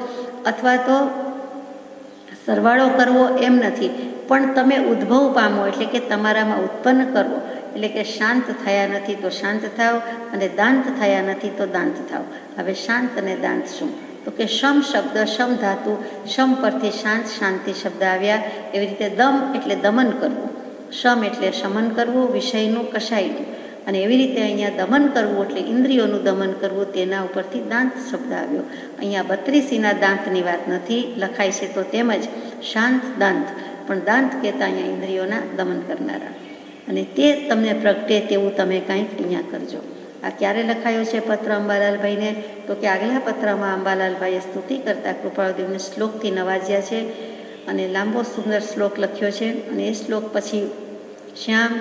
અથવા તો સરવાળો કરવો એમ નથી, પણ તમે ઉદ્ભવ પામો એટલે કે તમારામાં ઉત્પન્ન કરવો. એટલે કે શાંત થયા નથી તો શાંત થાવ અને દાંત થયા નથી તો દાંત થાવ. હવે શાંત અને દાંત શું? તો કે શમ શબ્દ, શમ ધાતુ, શમ પરથી શાંત, શાંતિ શબ્દ આવ્યા. એવી રીતે દમ એટલે દમન કરવું, શમ એટલે શમન કરવું, વિષયનું, કશાયનું. અને એવી રીતે અહીંયા દમન કરવું એટલે ઇન્દ્રિયોનું દમન કરવું, તેના ઉપરથી દાંત શબ્દ આવ્યો. અહીંયા 32 દાંતની વાત નથી, લખાય છે તો તેમજ શાંત દાંત, પણ દાંત કહેતા અહીંયા ઇન્દ્રિયોના દમન કરનારા. અને તે તમને પ્રગટે તેવું તમે કાંઈક અહીંયા કરજો. આ ક્યારે લખાયો છે પત્ર અંબાલાલભાઈને? તો કે આગલા પત્રમાં અંબાલાલભાઈએ સ્તુતિ કરતા કૃપાળુદેવને શ્લોકથી નવાજ્યા છે અને લાંબો સુંદર શ્લોક લખ્યો છે. અને એ શ્લોક પછી શ્યામ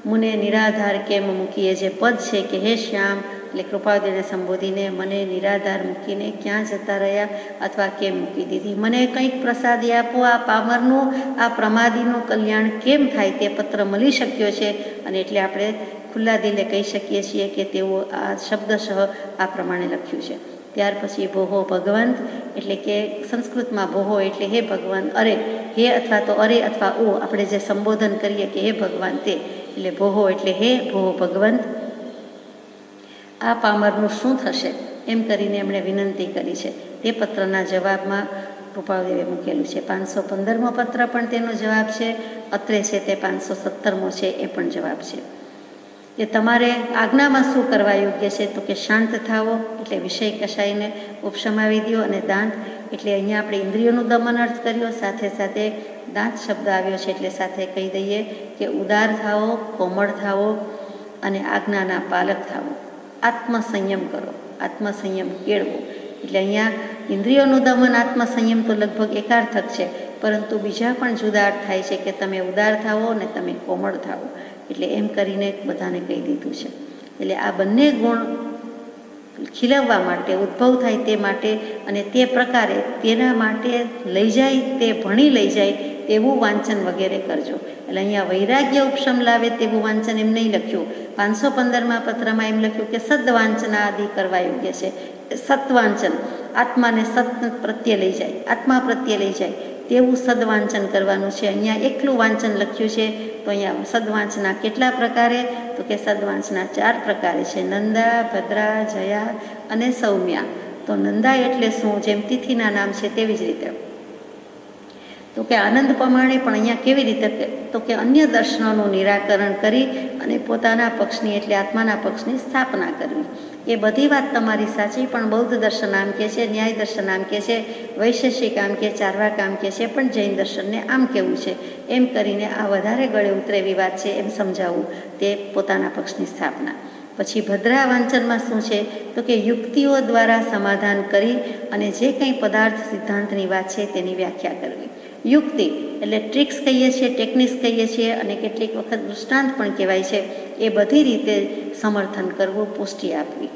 મુને નિરાધાર કેમ મૂકીએ જે પદ છે કે હે શ્યામ, એટલે કૃપાળુદેવને સંબોધીને મને નિરાધાર મૂકીને ક્યાં જતા રહ્યા અથવા કેમ મૂકી દીધી? મને કંઈક પ્રસાદી આપો, આ પામરનું, આ પ્રમાદીનું કલ્યાણ કેમ થાય? તે પત્ર મળી શક્યો છે. અને એટલે આપણે ખુલ્લા દિલે કહી શકીએ છીએ કે તેઓ આ શબ્દશઃ આ પ્રમાણે લખ્યું છે. ત્યાર પછી ભોહો ભગવંત, એટલે કે સંસ્કૃતમાં ભોહો એટલે હે ભગવાન, અરે હે અથવા તો અરે અથવા ઓ, આપણે જે સંબોધન કરીએ કે હે ભગવાન તે, એટલે ભોહો એટલે હે ભોહો ભગવંત, આ પામરનું શું થશે? એમ કરીને એમણે વિનંતી કરી છે. તે પત્રના જવાબમાં કૃપાળુદેવે મૂકેલું છે. 515મો પત્ર પણ તેનો જવાબ છે. અત્રે છે તે 517મો છે, એ પણ જવાબ છે. કે તમારે આજ્ઞામાં શું કરવા યોગ્ય છે? તો કે શાંત થાવો, એટલે વિષય કશાયને ઉપશમાવી દો. અને દાંત એટલે અહીંયા આપણે ઇન્દ્રિયોનું દમન અર્થ કર્યો, સાથે સાથે દાંત શબ્દ આવ્યો છે, એટલે સાથે કહી દઈએ કે ઉદાર થાવો, કોમળ થાવો અને આજ્ઞાના પાલક થાવો. આત્મસંયમ કરો, આત્મસંયમ કેળવો. એટલે અહીંયા ઇન્દ્રિયોનું દમન, આત્મસંયમ તો લગભગ એકાર્થક છે, પરંતુ બીજા પણ જુદા અર્થ થાય છે કે તમે ઉદાર થાવો અને તમે કોમળ થાવો. એટલે એમ કરીને બધાને કહી દીધું છે. એટલે આ બંને ગુણ ખીલવવા માટે, ઉદ્ભવ થાય તે માટે અને તે પ્રકારે તેના માટે લઈ જાય, તે ભણી લઈ જાય તેવું વાંચન વગેરે કરજો. એટલે અહીંયા વૈરાગ્ય ઉપશમ લાવે તેવું વાંચન એમ નહીં લખ્યું. 515મા પત્રમાં એમ લખ્યું કે સદવાંચના આદિ કરવા યોગ્ય છે. સત્વાંચન, આત્માને સત પ્રત્યે લઈ જાય, આત્મા પ્રત્યે લઈ જાય તેવું સદવાંચન કરવાનું છે. અહીંયા એકલું વાંચન લખ્યું છે. તો અહીંયા સદવાંચના કેટલા પ્રકારે? તો કે સદવાંચના 4 પ્રકારે છે: નંદા, ભદ્રા, જયા અને સૌમ્યા. તો નંદા એટલે શું? જેમ તિથિના નામ છે તેવી જ રીતે. તો કે આનંદ પ્રમાણે પણ અહીંયા કેવી રીતે? તો કે અન્ય દર્શનોનું નિરાકરણ કરી અને પોતાના પક્ષની એટલે આત્માના પક્ષની સ્થાપના કરવી. એ બધી વાત તમારી સાચી, પણ બૌદ્ધ દર્શન આમ કહે છે, ન્યાય દર્શન આમ કહે છે, વૈશેષિક આમ કે, ચાર્વાક આમ કહે છે, પણ જૈન દર્શનને આમ કહેવું છે. એમ કરીને આ વધારે ગળે ઉતરે એવી વાત છે એમ સમજાવવું, તે પોતાના પક્ષની સ્થાપના. પછી ભદ્રા વાંચનમાં શું છે? તો કે યુક્તિઓ દ્વારા સમાધાન કરી અને જે કંઈ પદાર્થ સિદ્ધાંતની વાત છે તેની વ્યાખ્યા કરવી. યુક્તિ એટલે ટ્રિક્સ કહીએ છીએ, ટેકનિક્સ કહીએ છીએ, અને કેટલીક વખત દૃષ્ટાંત પણ કહેવાય છે. એ બધી રીતે સમર્થન કરવું, પુષ્ટિ આપવી.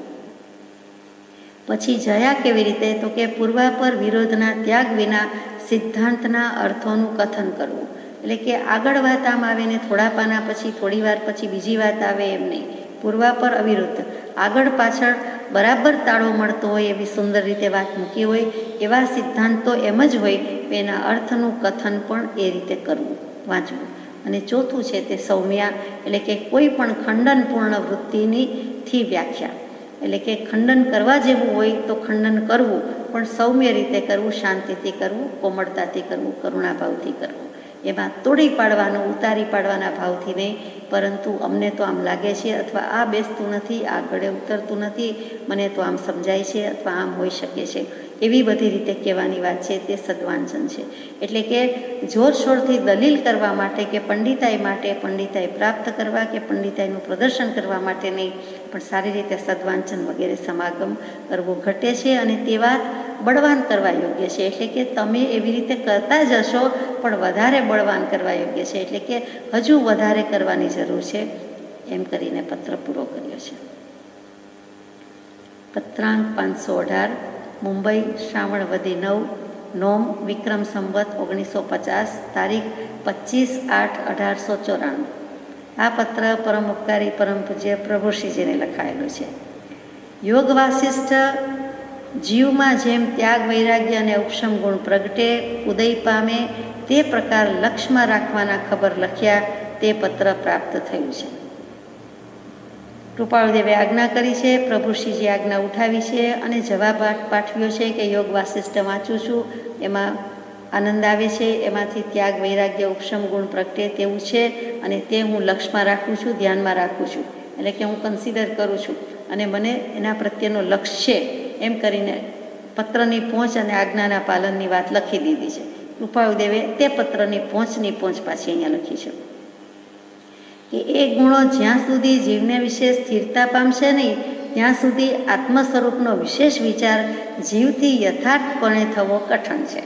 પછી જયા કેવી રીતે? તો કે પૂર્વાપર વિરોધના ત્યાગ વિના સિદ્ધાંતના અર્થોનું કથન કરવું. એટલે કે આગળ વાત આમ આવે ને થોડા પાના પછી, થોડી વાર પછી બીજી વાત આવે, એમ નહીં. પૂર્વાપર અવિરુદ્ધ, આગળ પાછળ બરાબર તાળો મળતો હોય એવી સુંદર રીતે વાત મૂકી હોય એવા સિદ્ધાંતો એમ જ હોય, એના અર્થનું કથન પણ એ રીતે કરવું, વાંચવું. અને ચોથું છે તે સૌમ્યા, એટલે કે કોઈ પણ ખંડનપૂર્ણ વૃત્તિથી વ્યાખ્યા. એટલે કે ખંડન કરવા જેવું હોય તો ખંડન કરવું, પણ સૌમ્ય રીતે કરવું, શાંતિથી કરવું, કોમળતાથી કરવું, કરુણાભાવથી કરવું. એમાં તોડી પાડવાનું, ઉતારી પાડવાના ભાવથી નહીં, પરંતુ અમને તો આમ લાગે છે, અથવા આ બેસતું નથી, આ ગળે ઉતરતું નથી, મને તો આમ સમજાય છે, અથવા આમ હોઈ શકે છે, એવી બધી રીતે કહેવાની વાત છે, તે સદવાંચન છે. એટલે કે જોરશોરથી દલીલ કરવા માટે કે પંડિતાઈ માટે, પંડિતાઈ પ્રાપ્ત કરવા કે પંડિતાઈનું પ્રદર્શન કરવા માટે નહીં, પણ સારી રીતે સદવાંચન વગેરે સમાગમ કરવો ઘટે છે. અને તે વાત બળવાન કરવા યોગ્ય છે. એટલે કે તમે એવી રીતે કરતા જશો, પણ વધારે બળવાન કરવા યોગ્ય છે. એટલે કે હજુ વધારે કરવાની જરૂર છે. એમ કરીને પત્ર પૂરો કર્યો છે. પત્રાંક 518, મુંબઈ, શ્રાવણ વધી 9, નોમ, વિક્રમ સંવત 1950, તારીખ 25/8/1894. આ પત્ર પરમ ઉપકારી પરમ પૂજ્ય પ્રભુશ્રીજીને લખાયેલું છે. યોગ વાસિષ્ઠ જીવમાં જેમ ત્યાગ, વૈરાગ્ય અને ઉપશમ ગુણ પ્રગટે, ઉદય પામે, તે પ્રકાર લક્ષ્યમાં રાખવાના ખબર લખ્યા તે પત્ર પ્રાપ્ત થયું છે. કૃપાળુદેવે આજ્ઞા કરી છે, પ્રભુશ્રીજી આજ્ઞા ઉઠાવી છે અને જવાબ પાઠવ્યો છે કે યોગ વાસિષ્ઠ વાંચું છું, એમાં આનંદ આવે છે, એમાંથી ત્યાગ, વૈરાગ્ય, ઉપશમ ગુણ પ્રગટે તેવું છે, અને તે હું લક્ષ્યમાં રાખું છું, ધ્યાનમાં રાખું છું. એટલે કે હું કન્સિડર કરું છું અને મને એના પ્રત્યેનો લક્ષ્ય છે, એમ કરીને પત્રની પહોંચ અને આજ્ઞાના પાલનની વાત લખી દીધી છે. કૃપાળુદેવે તે પત્રની પહોંચની પહોંચ પાછી અહીંયા લખી છે. કે એ ગુણો જ્યાં સુધી જીવને વિશે સ્થિરતા પામશે નહીં ત્યાં સુધી આત્મ સ્વરૂપનો વિશેષ વિચાર જીવથી યથાર્થપણે થવો કઠણ છે.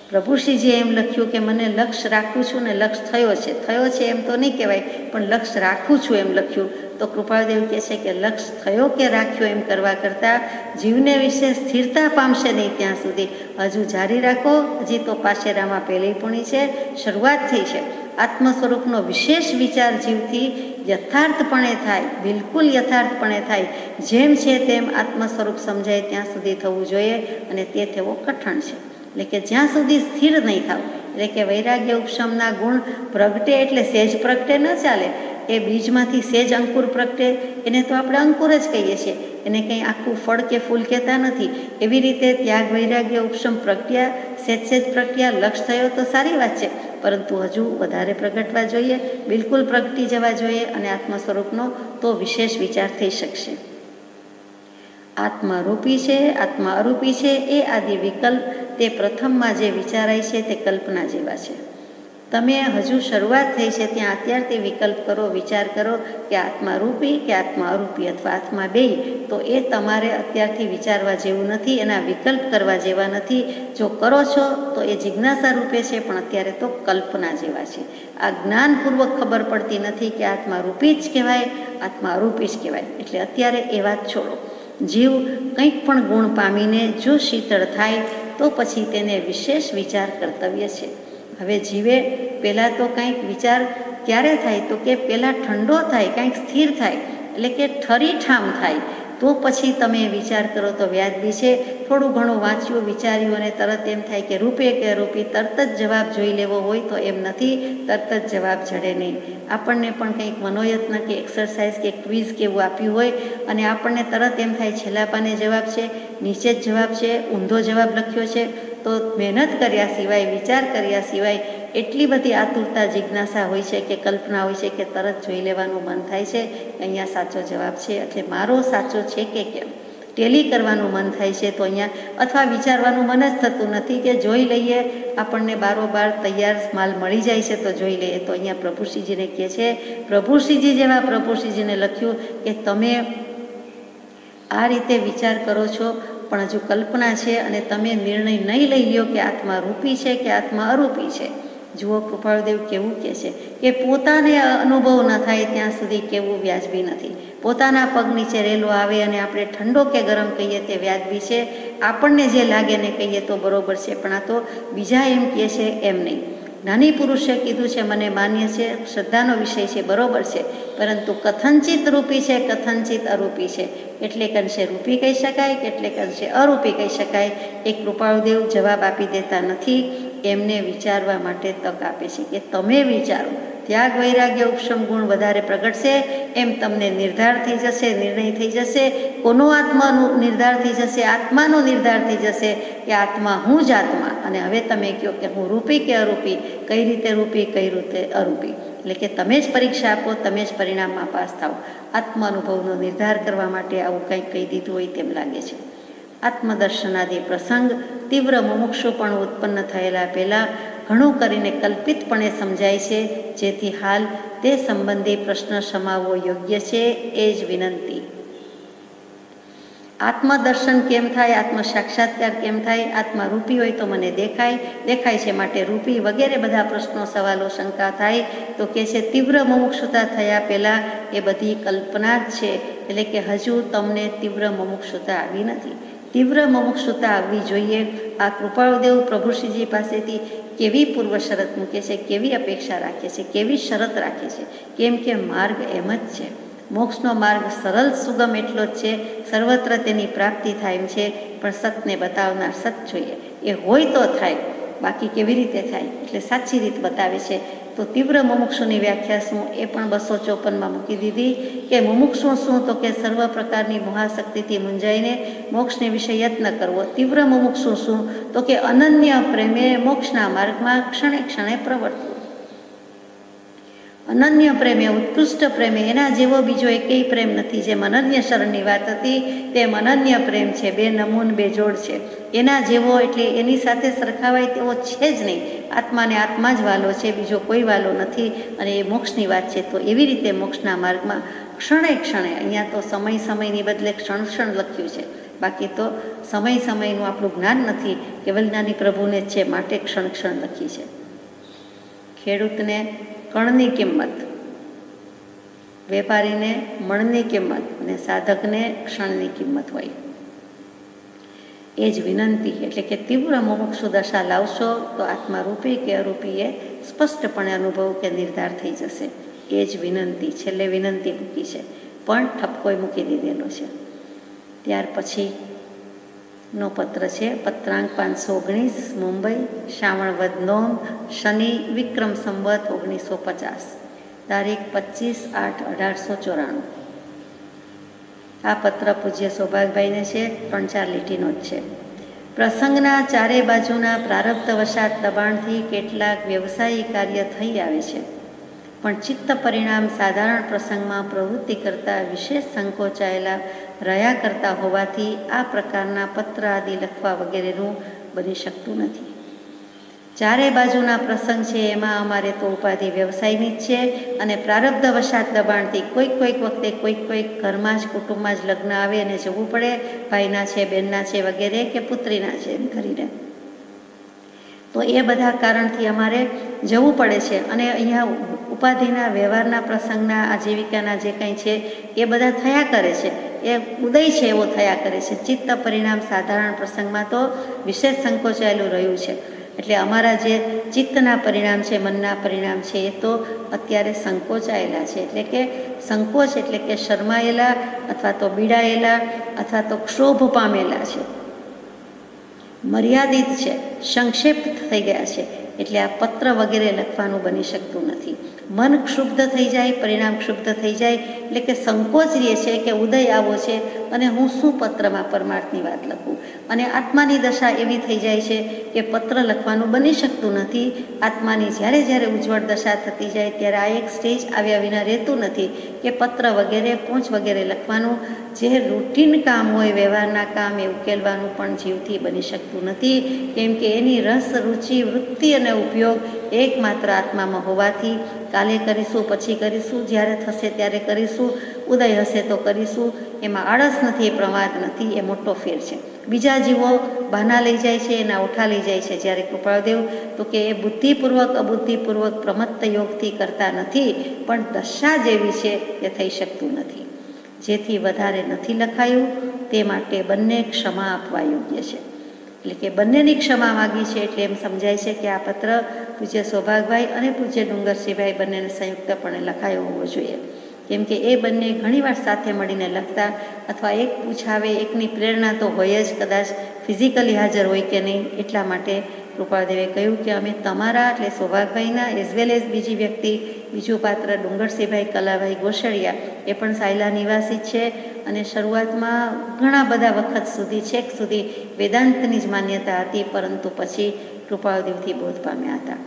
પ્રભુશ્રીજીએ એમ લખ્યું કે મને લક્ષ્ય રાખું છું ને લક્ષ્ય થયો છે એમ તો નહીં કહેવાય, પણ લક્ષ્ય રાખું છું એમ લખ્યું. તો કૃપાળદેવ કહે છે કે લક્ષ્ય થયો કે રાખ્યો એમ કરવા કરતાં જીવને વિશે સ્થિરતા પામશે નહીં ત્યાં સુધી હજુ જારી રાખો. હજી તો પાશેરામાં પહેલી પૂણી છે, શરૂઆત થઈ છે. આત્મ સ્વરૂપનો વિશેષ વિચાર જીવથી યથાર્થપણે થાય, બિલકુલ યથાર્થપણે થાય, જેમ છે તેમ આત્મ સ્વરૂપ સમજાય ત્યાં સુધી થવું જોઈએ, અને તે થવો કઠણ છે. એટલે કે જ્યાં સુધી સ્થિર નહીં થાવ, એટલે કે વૈરાગ્ય ઉપશમના ગુણ પ્રગટે એટલે સેજ પ્રગટે ન ચાલે. એ બીજમાંથી સેજ અંકુર પ્રગટે એને તો આપણે અંકુર જ કહીએ છીએ, એને કંઈ આખું ફળ કે ફૂલ કહેતા નથી. એવી રીતે ત્યાગ વૈરાગ્ય ઉપશમ પ્રગટ્યા, સેજ પ્રગટ્યા, લક્ષ્ય થયો તો સારી વાત છે, પરંતુ હજુ વધારે પ્રગટવા જોઈએ, બિલકુલ પ્રગટી જવા જોઈએ, અને આત્મ સ્વરૂપનો તો વિશેષ વિચાર થઈ શકશે. આત્મા રૂપી છે, આત્મા અરૂપી છે, એ આદિ વિકલ્પ તે પ્રથમમાં જે વિચારાય છે તે કલ્પના જેવા છે. તમે હજુ શરૂઆત થઈ છે ત્યાં અત્યારથી વિકલ્પ કરો, વિચાર કરો કે આત્મા રૂપી કે આત્મા અરૂપી અથવા આત્મા બેય, તો એ તમારે અત્યારથી વિચારવા જેવું નથી, એના વિકલ્પ કરવા જેવા નથી. જો કરો છો તો એ જિજ્ઞાસા રૂપે છે, પણ અત્યારે તો કલ્પના જેવા છે. આ જ્ઞાનપૂર્વક ખબર પડતી નથી કે આત્મા રૂપી જ કહેવાય, આત્મા અરૂપી જ કહેવાય. એટલે અત્યારે એ વાત છોડો. જીવ કંઈક પણ ગુણ પામીને જો શીતળ થાય તો પછી તેને વિશેષ વિચાર કર્તવ્ય છે. હવે જીવે પહેલાં તો કંઈક વિચાર ક્યારે થાય તો કે પહેલાં ઠંડો થાય, કંઈક સ્થિર થાય, એટલે કે ઠરીઠામ થાય, તો પછી તમે વિચાર કરો તો વ્યાજબી છે. થોડું ઘણું વાંચ્યું, વિચાર્યું અને તરત એમ થાય કે રૂપે કે અરૂપી, તરત જ જવાબ જોઈ લેવો હોય તો એમ નથી, તરત જ જવાબ જડે નહીં. આપણને પણ કંઈક મનોયત્ન કે એક્સરસાઇઝ કે ક્વિઝ કે એવું આપ્યું હોય અને આપણને તરત એમ થાય છેલ્લા પાને જવાબ છે, નીચે જ જવાબ છે, ઊંધો જવાબ લખ્યો છે, તો મહેનત કર્યા સિવાય, વિચાર કર્યા સિવાય એટલી બધી આતુરતા, જિજ્ઞાસા હોય છે કે કલ્પના હોય છે કે તરત જોઈ લેવાનું મન થાય છે કે અહીંયા સાચો જવાબ છે, એટલે મારો સાચો છે કે કેમ ટેલી કરવાનું મન થાય છે. તો અહીંયા અથવા વિચારવાનું મન જ થતું નથી કે જોઈ લઈએ, આપણને બારોબાર તૈયાર માલ મળી જાય છે તો જોઈ લઈએ. તો અહીંયા પ્રભુશ્રીજીને કહે છે, પ્રભુશ્રીજી જેવા પ્રભુશ્રીજીને લખ્યું કે તમે આ રીતે વિચાર કરો છો પણ હજુ કલ્પના છે, અને તમે નિર્ણય નહીં લઈ લ્યો કે આત્મા રૂપી છે કે આત્મા અરૂપી છે. જુઓ કૃપાળદેવ કેવું કહે છે કે પોતાને અનુભવ ન થાય ત્યાં સુધી કેવું વ્યાજબી નથી. પોતાના પગ નીચે રેલો આવે અને આપણે ઠંડો કે ગરમ કહીએ તે વ્યાજબી છે, આપણને જે લાગે ને કહીએ તો બરોબર છે, પણ આ તો બીજા એમ કહે છે એમ નહીં. જ્ઞાની પુરુષે કીધું છે મને માન્ય છે, શ્રદ્ધાનો વિષય છે, બરોબર છે, પરંતુ કથનચિત રૂપી છે, કથનચિત અરૂપી છે. કેટલેક અંશે રૂપી કહી શકાય, કેટલેક અંશે અરૂપી કહી શકાય. એ કૃપાળુદેવ જવાબ આપી દેતા નથી, એમને વિચારવા માટે તક આપે છે કે તમે વિચારો. ત્યાગ વૈરાગ્ય ઉપશમ ગુણ વધારે પ્રગટશે એમ તમને નિર્ધાર થઈ જશે, નિર્ણય થઈ જશે. કોનો આત્માનો નિર્ધાર થઈ જશે? આત્માનો નિર્ધાર થઈ જશે કે આત્મા હું જ આત્મા. અને હવે તમે કહો કે હું રૂપી કે અરૂપી, કઈ રીતે રૂપી, કઈ રીતે અરૂપી. એટલે કે તમે જ પરીક્ષા આપો, તમે જ પરિણામમાં પાસ થાઓ. આત્માનુભવનો નિર્ધાર કરવા માટે આવું કંઈક કહી દીધું હોય તેમ લાગે છે. આત્મદર્શનાદિ પ્રસંગ તીવ્ર મુમુક્ષુપણું ઉત્પન્ન થયેલા પહેલાં ઘણું કરીને કલ્પિતપણે સમજાય છે, જેથી હાલ તે સંબંધી પ્રશ્ન સમાવવો યોગ્ય છે. એ જ વિનંતી. આત્મદર્શન કેમ થાય, આત્મ સાક્ષાત્કાર કેમ થાય? આત્મા રૂપી હોય તો મને દેખાય છે માટે રૂપી, વગેરે બધા પ્રશ્નો, સવાલો, શંકા થાય તો કે છે તીવ્ર મુમુક્ષુતા થયા પહેલાં એ બધી કલ્પના જ છે. એટલે કે હજુ તમને તીવ્ર મુમુક્ષુતા આવી નથી. તીવ્ર મુમુક્ષુતા આવવી જોઈએ. આ કૃપાળુદેવ પ્રભુશ્રીજી પાસેથી કેવી પૂર્વ શરત મૂકે છે, કેવી અપેક્ષા રાખે છે, કેવી શરત રાખે છે. કેમ કે માર્ગ એમ જ છે, મોક્ષનો માર્ગ સરળ સુગમ એટલો જ છે, સર્વત્ર તેની પ્રાપ્તિ થાય એમ છે, પણ સતને બતાવનાર સત જોઈએ. એ હોય તો થાય, બાકી કેવી રીતે થાય? એટલે સાચી રીત બતાવે છે. તો તીવ્ર મુમુક્ષુની વ્યાખ્યા શું એ પણ 254માં મૂકી દીધી કે મુમુક્ષુ શું? તો કે સર્વ પ્રકારની મહાશક્તિથી મૂંઝાઈને મોક્ષને વિશે યત્ન કરવો. તીવ્ર મુમુક્ષુ શું? તો કે અનન્ય પ્રેમે મોક્ષના માર્ગમાં ક્ષણે ક્ષણે પ્રવર્તવું. અનન્ય પ્રેમે, ઉત્કૃષ્ટ પ્રેમે, એના જેવો બીજો એકેય પ્રેમ નથી. જેમ અનન્ય શરણની વાત હતી તેમ અનન્ય પ્રેમ છે, બે નમૂન બે જોડ છે. એના જેવો એટલે એની સાથે સરખાવાય તેવો છે જ નહીં. આત્માને આત્મા જ વાલો છે, બીજો કોઈ વાલો નથી, અને એ મોક્ષની વાત છે. તો એવી રીતે મોક્ષના માર્ગમાં ક્ષણે ક્ષણે, અહીંયા તો સમય સમયની બદલે ક્ષણ ક્ષણ લખ્યું છે, બાકી તો સમય સમયનું આપણું જ્ઞાન નથી, કેવલ જ્ઞાની પ્રભુને જ છે, માટે ક્ષણ ક્ષણ લખી છે. ખેડૂતને કણની કિંમત, વેપારીને મણની કિંમત, અને સાધકને ક્ષણની કિંમત હોય. એ જ વિનંતી, એટલે કે તીવ્ર મુમુક્ષુ દશા લાવશો તો આત્મા રૂપી કે અરૂપી એ સ્પષ્ટપણે અનુભવ કે નિર્ધાર થઈ જશે. એ જ વિનંતી, છેલ્લે વિનંતી મૂકી છે, પણ ઠપકોય મૂકી દીધેલો છે. ત્યાર પછીનો પત્ર છે પત્રાંક 519, મુંબઈ, શ્રાવણ વદ નોમ, શનિ, વિક્રમ સંવત 1950, તારીખ 25/8/1894. આ પત્ર પૂજ્ય સૌભાગભાઈને છે, 3-4 લીટીનો જ છે. પ્રસંગના ચારે બાજુના પ્રારબ્ધ વશાત દબાણથી કેટલાક વ્યવસાયી કાર્ય થઈ આવે છે, પણ ચિત્ત પરિણામ સાધારણ પ્રસંગમાં પ્રવૃત્તિ કરતાં વિશેષ સંકોચાયેલા રહ્યા કરતા હોવાથી આ પ્રકારના પત્ર આદિ લખવા વગેરેનું બની શકતું નથી. ચારે બાજુના પ્રસંગ છે એમાં અમારે તો ઉપાધિ વ્યવસાયની જ છે, અને પ્રારબ્ધ વશાત દબાણથી કોઈક વખતે કોઈક ઘરમાં જ કુટુંબમાં જ લગ્ન આવે અને જવું પડે, ભાઈના છે, બહેનના છે વગેરે, કે પુત્રીના છે એમ કરીને. તો એ બધા કારણથી અમારે જવું પડે છે, અને અહીંયા ઉપાધિના વ્યવહારના પ્રસંગના આજીવિકાના જે કંઈ છે એ બધા થયા કરે છે, એ ઉદય છે એવો થયા કરે છે. ચિત્ત પરિણામ સાધારણ પ્રસંગમાં તો વિશેષ સંકોચાયેલું રહ્યું છે. એટલે અમારા જે ચિત્તના પરિણામ છે, મનના પરિણામ છે, એ તો અત્યારે સંકોચાયેલા છે. એટલે કે સંકોચ એટલે કે શરમાયેલા, અથવા તો બીડાયેલા, અથવા તો ક્ષોભ પામેલા છે, મર્યાદિત છે, સંક્ષેપ થઈ ગયા છે. એટલે આ પત્ર વગેરે લખવાનું બની શકતું નથી. મન ક્ષુબ્ધ થઈ જાય, પરિણામ ક્ષુબ્ધ થઈ જાય, એટલે કે સંકોચ રહે છે કે ઉદય આવો છે અને હું શું પત્રમાં પરમાર્થની વાત લખું. અને આત્માની દશા એવી થઈ જાય છે કે પત્ર લખવાનું બની શકતું નથી. આત્માની જ્યારે ઉજ્જવળ દશા થતી જાય ત્યારે આ એક સ્ટેજ આવ્યા વિના રહેતું નથી કે પત્ર વગેરે, પૂંછ વગેરે લખવાનું, જે રૂટીન કામ હોય, વ્યવહારના કામ, એ ઉકેલવાનું પણ જીવથી બની શકતું નથી. કેમ કે એની રસ, રુચિ, વૃત્તિ અને ઉપયોગ એકમાત્ર આત્મામાં હોવાથી કાલે કરીશું, પછી કરીશું, જ્યારે થશે ત્યારે કરીશું, ઉદય હશે તો કરીશું, એમાં આળસ નથી, એ પ્રમાદ નથી, એ મોટો ફેર છે. બીજા જીવો બહાના લઈ જાય છે, એના ઓઠા લઈ જાય છે, જ્યારે કૃપાળદેવ તો કે એ બુદ્ધિપૂર્વક અબુદ્ધિપૂર્વક પ્રમત્ત યોગથી કરતા નથી, પણ દશા જેવી છે એ થઈ શકતું નથી. જેથી વધારે નથી લખાયું, તે માટે બંને ક્ષમા આપવા યોગ્ય છે. એટલે કે બંનેની ક્ષમા માગી છે. એટલે એમ સમજાય છે કે આ પત્ર પૂજ્ય સૌભાગભાઈ અને પૂજ્ય ડુંગરસિંહભાઈ બંનેને સંયુક્તપણે લખાયો હોવો જોઈએ. કેમ કે એ બંને ઘણીવાર સાથે મળીને લખતા, અથવા એક પૂછાવે, એકની પ્રેરણા તો હોય જ, કદાચ ફિઝિકલી હાજર હોય કે નહીં. એટલા માટે કૃપાળદેવે કહ્યું કે અમે તમારા, એટલે સૌભાગભાઈના એઝ વેલ એઝ બીજી વ્યક્તિ, બીજું પાત્ર ડુંગરસિંહભાઈ કલાભાઈ ગોસડિયા, એ પણ સાયલા નિવાસી છે, અને શરૂઆતમાં ઘણા બધા વખત સુધી, છેક સુધી વેદાંતની જ માન્યતા હતી, પરંતુ પછી કૃપાળદેવથી બોધ પામ્યા હતા.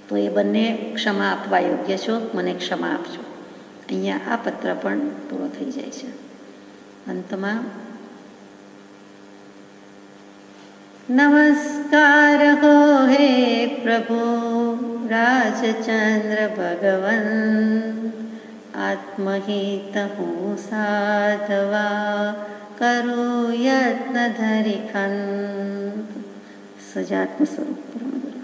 તો એ બંને ક્ષમા આપવા યોગ્ય છો, મને ક્ષમા આપજો. અહીંયા આ પત્ર પણ પૂરો થઈ જાય છે. અંતમાં નમસ્કાર હો હે પ્રભુ રાજચંદ્ર ભગવન, આત્મહિત હું સાધવા કરું યત્ન ધરી ખંત. સજાત્મ સ્વરૂપ પરમ ગુરુ.